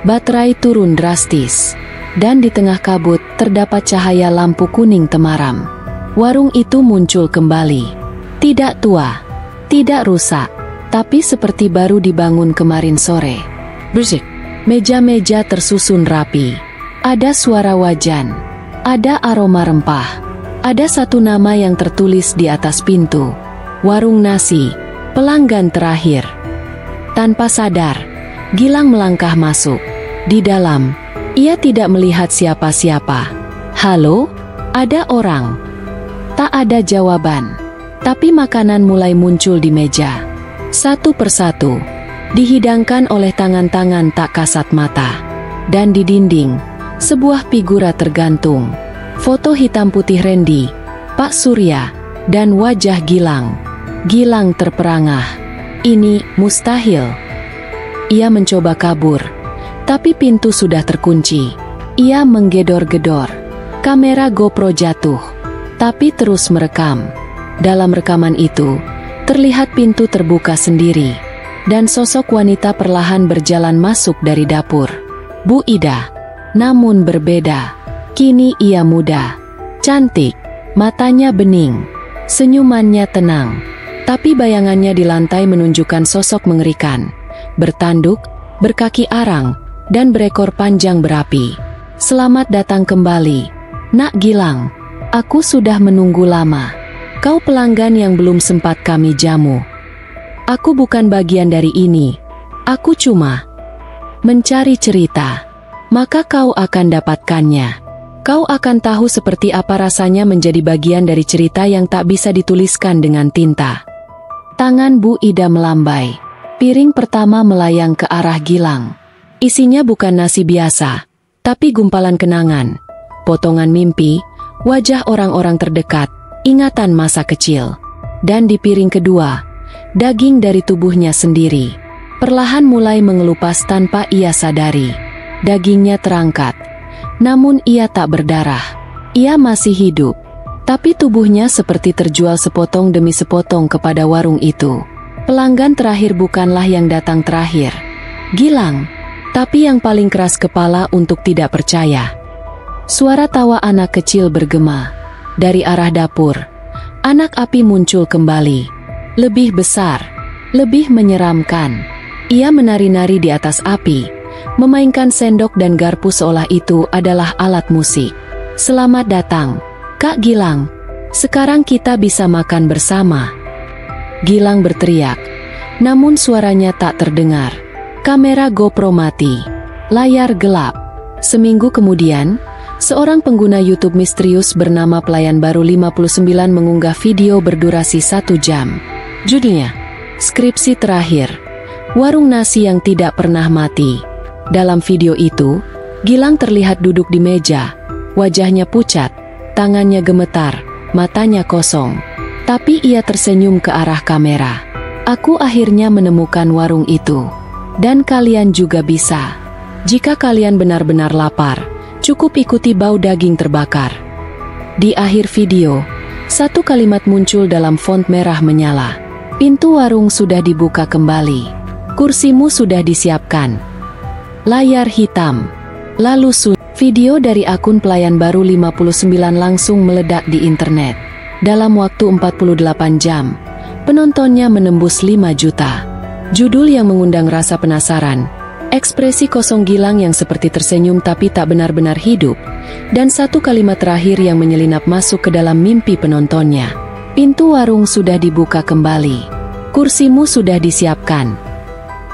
Baterai turun drastis. Dan di tengah kabut terdapat cahaya lampu kuning temaram. Warung itu muncul kembali. Tidak tua, tidak rusak, tapi seperti baru dibangun kemarin sore. Bersih. Meja-meja tersusun rapi. Ada suara wajan. Ada aroma rempah. Ada satu nama yang tertulis di atas pintu. Warung nasi, pelanggan terakhir. Tanpa sadar, Gilang melangkah masuk. Di dalam, ia tidak melihat siapa-siapa. Halo? Ada orang? Tak ada jawaban. Tapi makanan mulai muncul di meja. Satu persatu, dihidangkan oleh tangan-tangan tak kasat mata. Dan di dinding, sebuah figura tergantung. Foto hitam putih Randy, Pak Surya, dan wajah Gilang. Gilang terperangah. Ini mustahil. Ia mencoba kabur, tapi pintu sudah terkunci. Ia menggedor-gedor. Kamera GoPro jatuh, tapi terus merekam. Dalam rekaman itu, terlihat pintu terbuka sendiri, dan sosok wanita perlahan berjalan masuk dari dapur. Bu Ida, namun berbeda. Kini ia muda, cantik, matanya bening, senyumannya tenang. Tapi bayangannya di lantai menunjukkan sosok mengerikan, bertanduk, berkaki arang, dan berekor panjang berapi. Selamat datang kembali, Nak Gilang. Aku sudah menunggu lama. Kau pelanggan yang belum sempat kami jamu. Aku bukan bagian dari ini. Aku cuma mencari cerita. Maka kau akan dapatkannya. Kau akan tahu seperti apa rasanya menjadi bagian dari cerita yang tak bisa dituliskan dengan tinta. Tangan Bu Ida melambai. Piring pertama melayang ke arah Gilang. Isinya bukan nasi biasa, tapi gumpalan kenangan, potongan mimpi, wajah orang-orang terdekat, ingatan masa kecil. Dan di piring kedua, daging dari tubuhnya sendiri. Perlahan mulai mengelupas tanpa ia sadari. Dagingnya terangkat, namun ia tak berdarah. Ia masih hidup. Tapi tubuhnya seperti terjual sepotong demi sepotong kepada warung itu. Pelanggan terakhir bukanlah yang datang terakhir, Gilang, tapi yang paling keras kepala untuk tidak percaya. Suara tawa anak kecil bergema. dari arah dapur, anak api muncul kembali. Lebih besar, lebih menyeramkan. Ia menari-nari di atas api, memainkan sendok dan garpu seolah itu adalah alat musik. "Selamat datang, Kak Gilang. Sekarang kita bisa makan bersama." Gilang berteriak, namun suaranya tak terdengar. Kamera GoPro mati. Layar gelap. Seminggu kemudian, seorang pengguna YouTube misterius bernama Pelayan Baru 59 mengunggah video berdurasi 1 jam. Judulnya, Skripsi Terakhir, Warung Nasi yang Tidak Pernah Mati. Dalam video itu, Gilang terlihat duduk di meja. Wajahnya pucat, tangannya gemetar, matanya kosong. Tapi ia tersenyum ke arah kamera. "Aku akhirnya menemukan warung itu. Dan kalian juga bisa. Jika kalian benar-benar lapar, cukup ikuti bau daging terbakar." Di akhir video, satu kalimat muncul dalam font merah menyala. "Pintu warung sudah dibuka kembali. Kursimu sudah disiapkan." Layar hitam. Lalu video dari akun Pelayan Baru 59 langsung meledak di internet. Dalam waktu 48 jam, penontonnya menembus 5 juta. Judul yang mengundang rasa penasaran, ekspresi kosong Gilang yang seperti tersenyum tapi tak benar-benar hidup, dan satu kalimat terakhir yang menyelinap masuk ke dalam mimpi penontonnya. "Pintu warung sudah dibuka kembali. Kursimu sudah disiapkan."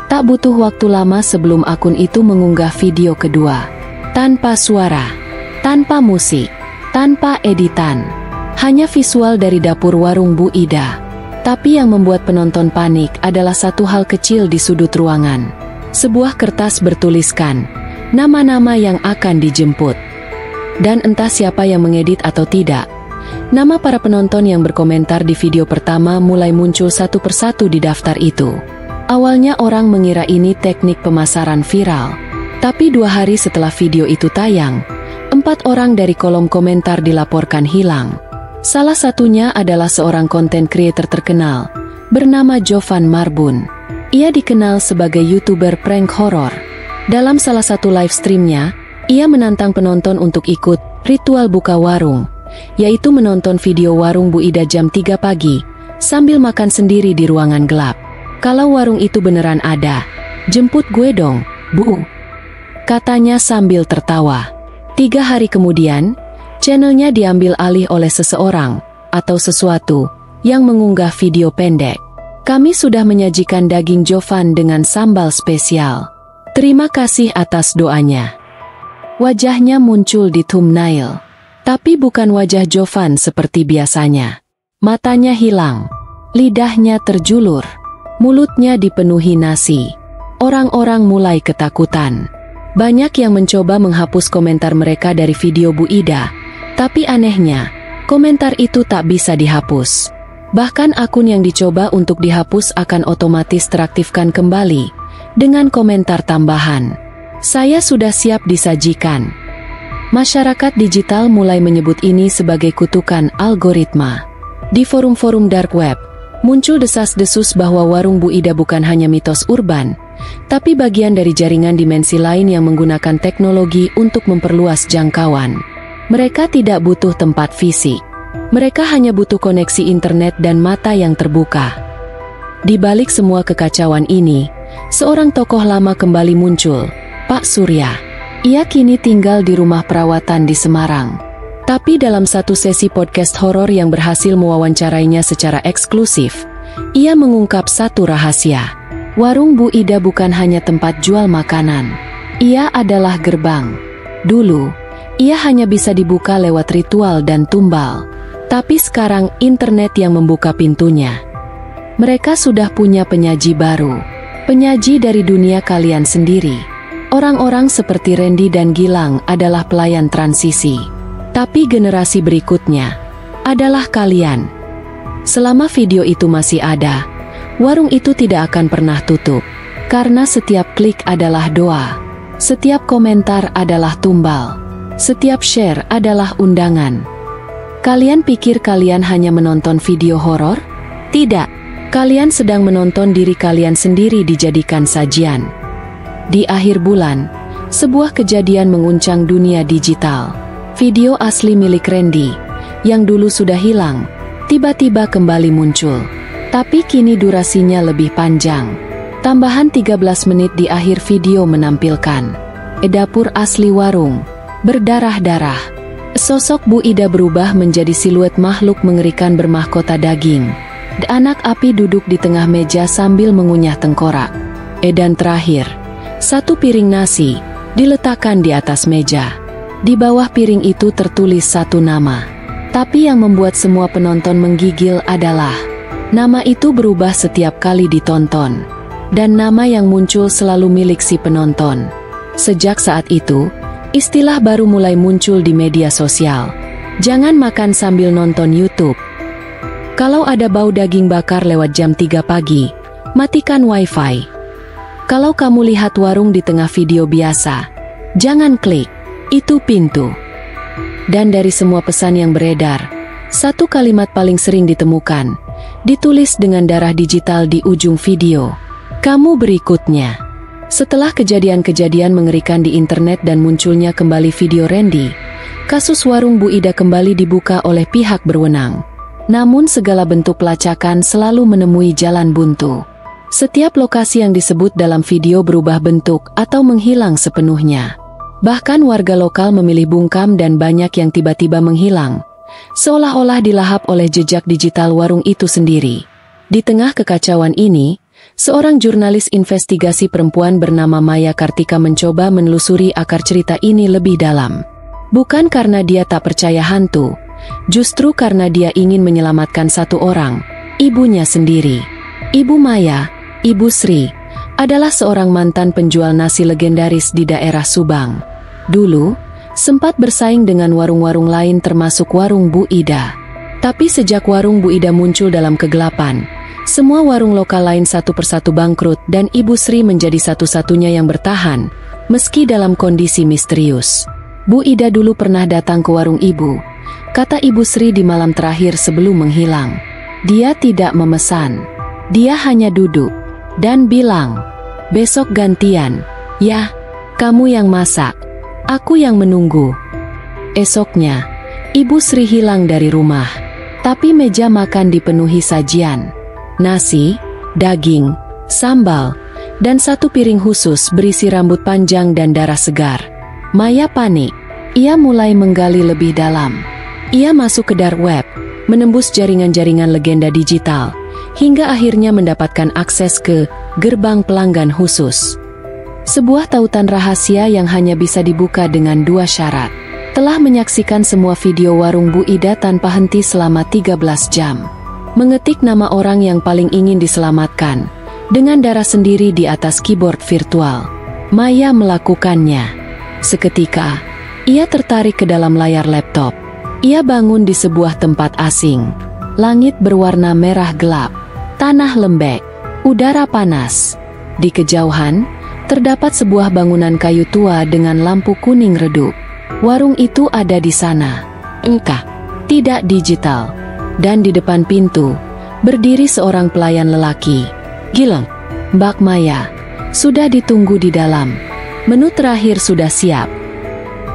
Tak butuh waktu lama sebelum akun itu mengunggah video kedua. Tanpa suara, tanpa musik, tanpa editan. Hanya visual dari dapur warung Bu Ida. Tapi yang membuat penonton panik adalah satu hal kecil di sudut ruangan. Sebuah kertas bertuliskan nama-nama yang akan dijemput. Dan entah siapa yang mengedit atau tidak, nama para penonton yang berkomentar di video pertama mulai muncul satu persatu di daftar itu. Awalnya orang mengira ini teknik pemasaran viral. Tapi 2 hari setelah video itu tayang, 4 orang dari kolom komentar dilaporkan hilang. Salah satunya adalah seorang konten creator terkenal, bernama Jovan Marbun. Ia dikenal sebagai YouTuber prank horor. Dalam salah satu live streamnya, ia menantang penonton untuk ikut ritual buka warung, yaitu menonton video warung Bu Ida jam 3 pagi, sambil makan sendiri di ruangan gelap. "Kalau warung itu beneran ada, jemput gue dong, Bu," katanya sambil tertawa. 3 hari kemudian, channelnya diambil alih oleh seseorang atau sesuatu yang mengunggah video pendek. "Kami sudah menyajikan daging Jovan dengan sambal spesial. Terima kasih atas doanya." Wajahnya muncul di thumbnail. Tapi bukan wajah Jovan seperti biasanya. Matanya hilang, lidahnya terjulur, mulutnya dipenuhi nasi. Orang-orang mulai ketakutan. Banyak yang mencoba menghapus komentar mereka dari video Bu Ida. Tapi anehnya, komentar itu tak bisa dihapus. Bahkan akun yang dicoba untuk dihapus akan otomatis teraktifkan kembali dengan komentar tambahan. "Saya sudah siap disajikan." Masyarakat digital mulai menyebut ini sebagai kutukan algoritma. Di forum-forum dark web, muncul desas-desus bahwa warung Bu Ida bukan hanya mitos urban, tapi bagian dari jaringan dimensi lain yang menggunakan teknologi untuk memperluas jangkauan. Mereka tidak butuh tempat fisik. Mereka hanya butuh koneksi internet dan mata yang terbuka. Di balik semua kekacauan ini, seorang tokoh lama kembali muncul, Pak Surya. Ia kini tinggal di rumah perawatan di Semarang. Tapi dalam satu sesi podcast horor yang berhasil mewawancarainya secara eksklusif, ia mengungkap satu rahasia. Warung Bu Ida bukan hanya tempat jual makanan. Ia adalah gerbang. Dulu, ia hanya bisa dibuka lewat ritual dan tumbal. Tapi sekarang internet yang membuka pintunya. Mereka sudah punya penyaji baru. Penyaji dari dunia kalian sendiri. Orang-orang seperti Randy dan Gilang adalah pelayan transisi. Tapi generasi berikutnya adalah kalian. Selama video itu masih ada, warung itu tidak akan pernah tutup. Karena setiap klik adalah doa. Setiap komentar adalah tumbal. Setiap share adalah undangan. Kalian pikir kalian hanya menonton video horor? Tidak. Kalian sedang menonton diri kalian sendiri dijadikan sajian. Di akhir bulan, sebuah kejadian menguncang dunia digital. Video asli milik Randy, yang dulu sudah hilang, tiba-tiba kembali muncul. Tapi kini durasinya lebih panjang. Tambahan 13 menit di akhir video menampilkan dapur asli warung, berdarah-darah. Sosok Bu Ida berubah menjadi siluet makhluk mengerikan bermahkota daging. Anak api duduk di tengah meja sambil mengunyah tengkorak. Dan terakhir, satu piring nasi diletakkan di atas meja. Di bawah piring itu tertulis satu nama. Tapi yang membuat semua penonton menggigil adalah nama itu berubah setiap kali ditonton. Dan nama yang muncul selalu milik si penonton. Sejak saat itu, istilah baru mulai muncul di media sosial. Jangan makan sambil nonton YouTube. Kalau ada bau daging bakar lewat jam 3 pagi, matikan wifi. Kalau kamu lihat warung di tengah video biasa, jangan klik, itu pintu. Dan dari semua pesan yang beredar, satu kalimat paling sering ditemukan, ditulis dengan darah digital di ujung video. Kamu berikutnya. Setelah kejadian-kejadian mengerikan di internet dan munculnya kembali video Randy, kasus warung Bu Ida kembali dibuka oleh pihak berwenang. Namun segala bentuk pelacakan selalu menemui jalan buntu. Setiap lokasi yang disebut dalam video berubah bentuk atau menghilang sepenuhnya. Bahkan warga lokal memilih bungkam dan banyak yang tiba-tiba menghilang, seolah-olah dilahap oleh jejak digital warung itu sendiri. Di tengah kekacauan ini, seorang jurnalis investigasi perempuan bernama Maya Kartika mencoba menelusuri akar cerita ini lebih dalam. Bukan karena dia tak percaya hantu, justru karena dia ingin menyelamatkan satu orang, ibunya sendiri. Ibu Maya, Ibu Sri, adalah seorang mantan penjual nasi legendaris di daerah Subang. Dulu, sempat bersaing dengan warung-warung lain termasuk warung Bu Ida. Tapi sejak warung Bu Ida muncul dalam kegelapan, semua warung lokal lain satu persatu bangkrut dan Ibu Sri menjadi satu-satunya yang bertahan, meski dalam kondisi misterius. Bu Ida dulu pernah datang ke warung ibu, kata Ibu Sri di malam terakhir sebelum menghilang. Dia tidak memesan, dia hanya duduk dan bilang, besok gantian, ya, kamu yang masak, aku yang menunggu. Esoknya, Ibu Sri hilang dari rumah, tapi meja makan dipenuhi sajian. Nasi, daging, sambal, dan satu piring khusus berisi rambut panjang dan darah segar. Maya panik, ia mulai menggali lebih dalam. Ia masuk ke dark web, menembus jaringan-jaringan legenda digital, hingga akhirnya mendapatkan akses ke gerbang pelanggan khusus. Sebuah tautan rahasia yang hanya bisa dibuka dengan 2 syarat. Telah menyaksikan semua video warung Bu Ida tanpa henti selama 13 jam. Mengetik nama orang yang paling ingin diselamatkan, dengan darah sendiri di atas keyboard virtual. Maya melakukannya. Seketika, ia tertarik ke dalam layar laptop. Ia bangun di sebuah tempat asing. Langit berwarna merah gelap, tanah lembek, udara panas. Di kejauhan, terdapat sebuah bangunan kayu tua dengan lampu kuning redup. Warung itu ada di sana. Tidak digital. Dan di depan pintu, berdiri seorang pelayan lelaki. Gilang, Mbak Maya, sudah ditunggu di dalam. Menu terakhir sudah siap.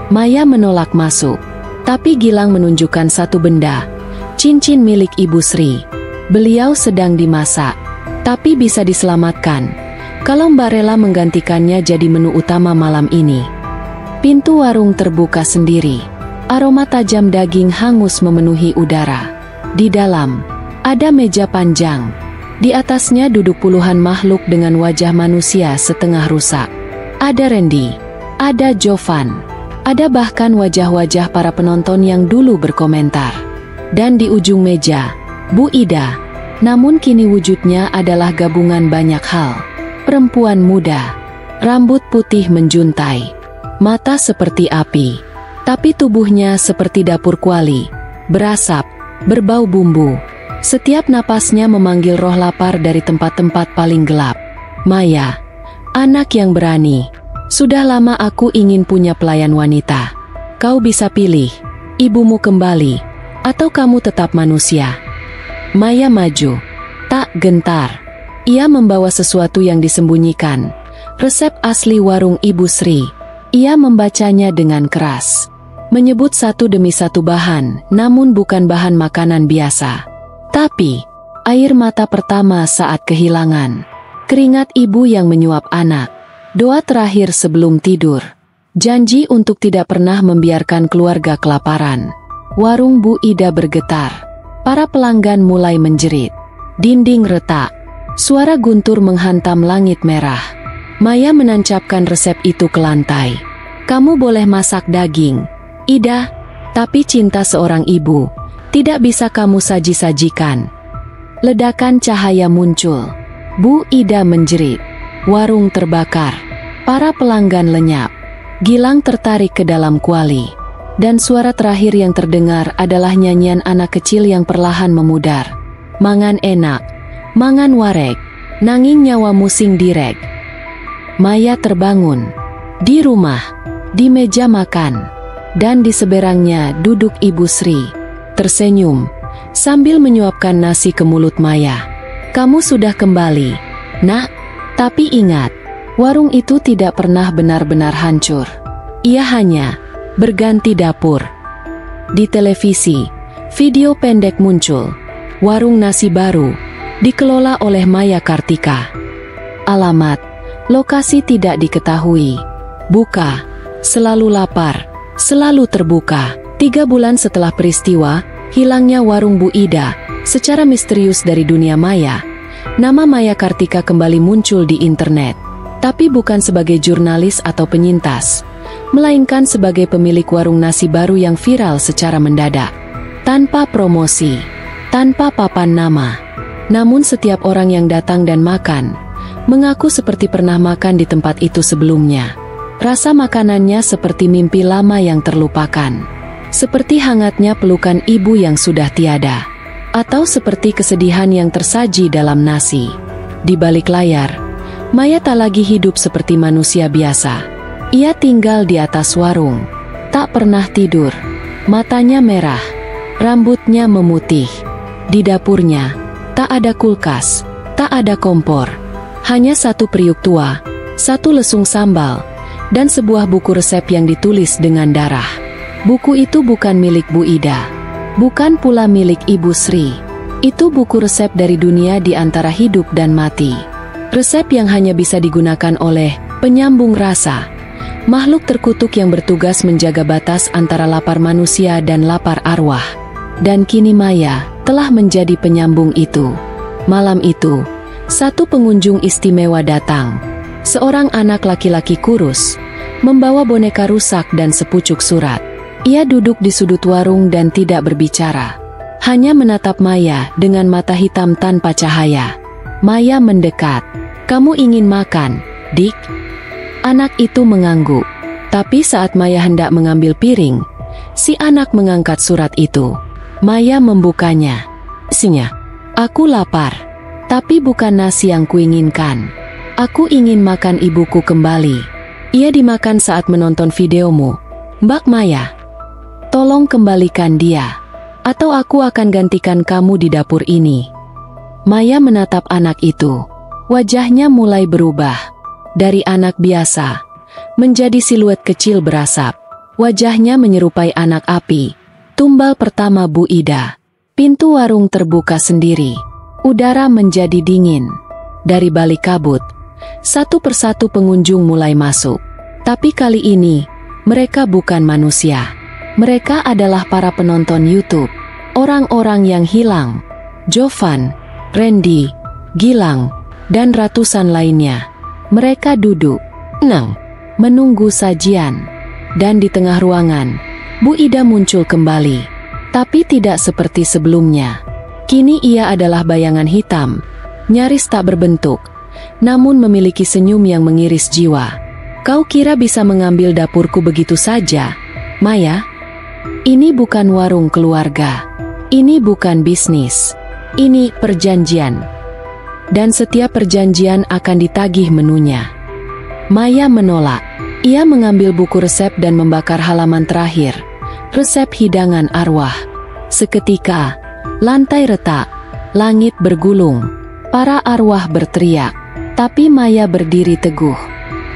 Maya menolak masuk, tapi Gilang menunjukkan satu benda. Cincin milik Ibu Sri. Beliau sedang dimasak, tapi bisa diselamatkan kalau Mbak rela menggantikannya jadi menu utama malam ini. Pintu warung terbuka sendiri. Aroma tajam daging hangus memenuhi udara. Di dalam, ada meja panjang. Di atasnya duduk puluhan makhluk dengan wajah manusia setengah rusak. Ada Randy, ada Jovan, ada bahkan wajah-wajah para penonton yang dulu berkomentar. Dan di ujung meja, Bu Ida. Namun kini wujudnya adalah gabungan banyak hal. Perempuan muda, rambut putih menjuntai, mata seperti api, tapi tubuhnya seperti dapur kuali, berasap, berbau bumbu. Setiap napasnya memanggil roh lapar dari tempat-tempat paling gelap. Maya, anak yang berani. Sudah lama aku ingin punya pelayan wanita. Kau bisa pilih, ibumu kembali, atau kamu tetap manusia. Maya maju, tak gentar. Ia membawa sesuatu yang disembunyikan. Resep asli warung Ibu Sri. Ia membacanya dengan keras. menyebut satu demi satu bahan, namun bukan bahan makanan biasa. Tapi, air mata pertama saat kehilangan, keringat ibu yang menyuap anak, doa terakhir sebelum tidur, janji untuk tidak pernah membiarkan keluarga kelaparan. Warung Bu Ida bergetar. Para pelanggan mulai menjerit. Dinding retak. Suara guntur menghantam langit merah. Maya menancapkan resep itu ke lantai. Kamu boleh masak daging, Ida, tapi cinta seorang ibu tidak bisa kamu saji-sajikan. Ledakan cahaya muncul. Bu Ida menjerit. Warung terbakar. Para pelanggan lenyap. Gilang tertarik ke dalam kuali. Dan suara terakhir yang terdengar adalah nyanyian anak kecil yang perlahan memudar. Mangan enak, mangan wareg, nanging nyawa musing direg. Maya terbangun. Di rumah, di meja makan, dan di seberangnya duduk Ibu Sri. Tersenyum, sambil menyuapkan nasi ke mulut Maya. Kamu sudah kembali, Nak. Tapi ingat, warung itu tidak pernah benar-benar hancur. Ia hanya berganti dapur. Di televisi, video pendek muncul. Warung nasi baru, dikelola oleh Maya Kartika. Alamat, lokasi tidak diketahui. Buka, selalu lapar, selalu terbuka. 3 bulan setelah peristiwa, hilangnya warung Bu Ida, secara misterius dari dunia maya, nama Maya Kartika kembali muncul di internet. Tapi bukan sebagai jurnalis atau penyintas, melainkan sebagai pemilik warung nasi baru yang viral secara mendadak. Tanpa promosi, tanpa papan nama. Namun setiap orang yang datang dan makan, mengaku seperti pernah makan di tempat itu sebelumnya. Rasa makanannya seperti mimpi lama yang terlupakan. Seperti hangatnya pelukan ibu yang sudah tiada. Atau seperti kesedihan yang tersaji dalam nasi. Di balik layar, Maya tak lagi hidup seperti manusia biasa. Ia tinggal di atas warung, tak pernah tidur, matanya merah, rambutnya memutih. Di dapurnya, tak ada kulkas, tak ada kompor, hanya satu periuk tua, satu lesung sambal, dan sebuah buku resep yang ditulis dengan darah. Buku itu bukan milik Bu Ida, bukan pula milik Ibu Sri. Itu buku resep dari dunia di antara hidup dan mati. Resep yang hanya bisa digunakan oleh penyambung rasa, makhluk terkutuk yang bertugas menjaga batas antara lapar manusia dan lapar arwah. Dan kini Maya telah menjadi penyambung itu. Malam itu, satu pengunjung istimewa datang. Seorang anak laki-laki kurus, membawa boneka rusak dan sepucuk surat. Ia duduk di sudut warung dan tidak berbicara. Hanya menatap Maya dengan mata hitam tanpa cahaya. Maya mendekat. Kamu ingin makan, Dik? Anak itu mengangguk. Tapi saat Maya hendak mengambil piring, si anak mengangkat surat itu. Maya membukanya. Isinya, aku lapar. Tapi bukan nasi yang kuinginkan. Aku ingin makan ibuku kembali. Ia dimakan saat menonton videomu. Mbak Maya, tolong kembalikan dia. Atau aku akan gantikan kamu di dapur ini. Maya menatap anak itu. Wajahnya mulai berubah. Dari anak biasa, menjadi siluet kecil berasap. Wajahnya menyerupai anak api. Tumbal pertama Bu Ida. Pintu warung terbuka sendiri. Udara menjadi dingin. Dari balik kabut, satu persatu pengunjung mulai masuk. Tapi kali ini, mereka bukan manusia. Mereka adalah para penonton YouTube. Orang-orang yang hilang. Jovan, Randy, Gilang, dan ratusan lainnya. Mereka duduk, tenang, menunggu sajian. Dan di tengah ruangan, Bu Ida muncul kembali. Tapi tidak seperti sebelumnya. Kini ia adalah bayangan hitam, nyaris tak berbentuk, namun memiliki senyum yang mengiris jiwa. Kau kira bisa mengambil dapurku begitu saja, Maya? Ini bukan warung keluarga. Ini bukan bisnis. Ini perjanjian. Dan setiap perjanjian akan ditagih menunya. Maya menolak. Ia mengambil buku resep dan membakar halaman terakhir. Resep hidangan arwah. Seketika, lantai retak, langit bergulung, para arwah berteriak. Tapi Maya berdiri teguh.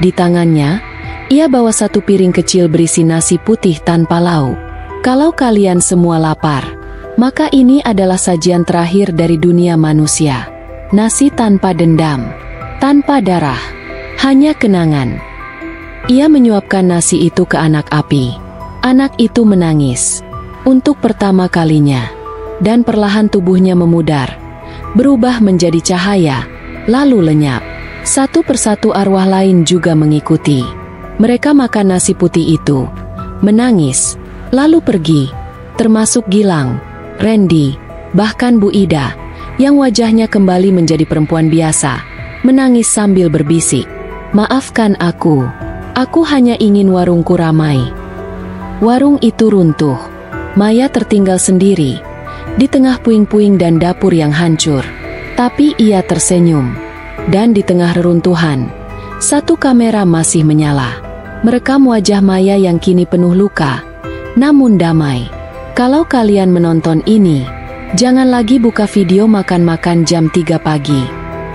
Di tangannya, Ia bawa satu piring kecil berisi nasi putih tanpa lauk. Kalau kalian semua lapar, maka ini adalah sajian terakhir dari dunia manusia. Nasi tanpa dendam, tanpa darah, hanya kenangan. Ia menyuapkan nasi itu ke anak api. Anak itu menangis untuk pertama kalinya, dan perlahan tubuhnya memudar, berubah menjadi cahaya, lalu lenyap. Satu persatu arwah lain juga mengikuti. Mereka makan nasi putih itu, menangis, lalu pergi, termasuk Gilang, Randy, bahkan Bu Ida, yang wajahnya kembali menjadi perempuan biasa, menangis sambil berbisik, "Maafkan aku hanya ingin warungku ramai." Warung itu runtuh. Maya tertinggal sendiri, di tengah puing-puing dan dapur yang hancur. Tapi ia tersenyum. Dan di tengah reruntuhan, satu kamera masih menyala, merekam wajah Maya yang kini penuh luka, namun damai. Kalau kalian menonton ini, jangan lagi buka video makan-makan jam 3 pagi.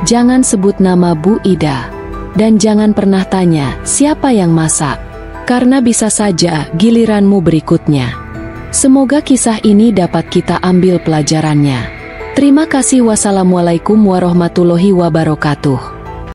Jangan sebut nama Bu Ida. Dan jangan pernah tanya siapa yang masak, karena bisa saja giliranmu berikutnya. Semoga kisah ini dapat kita ambil pelajarannya. Terima kasih. Wassalamualaikum warahmatullahi wabarakatuh.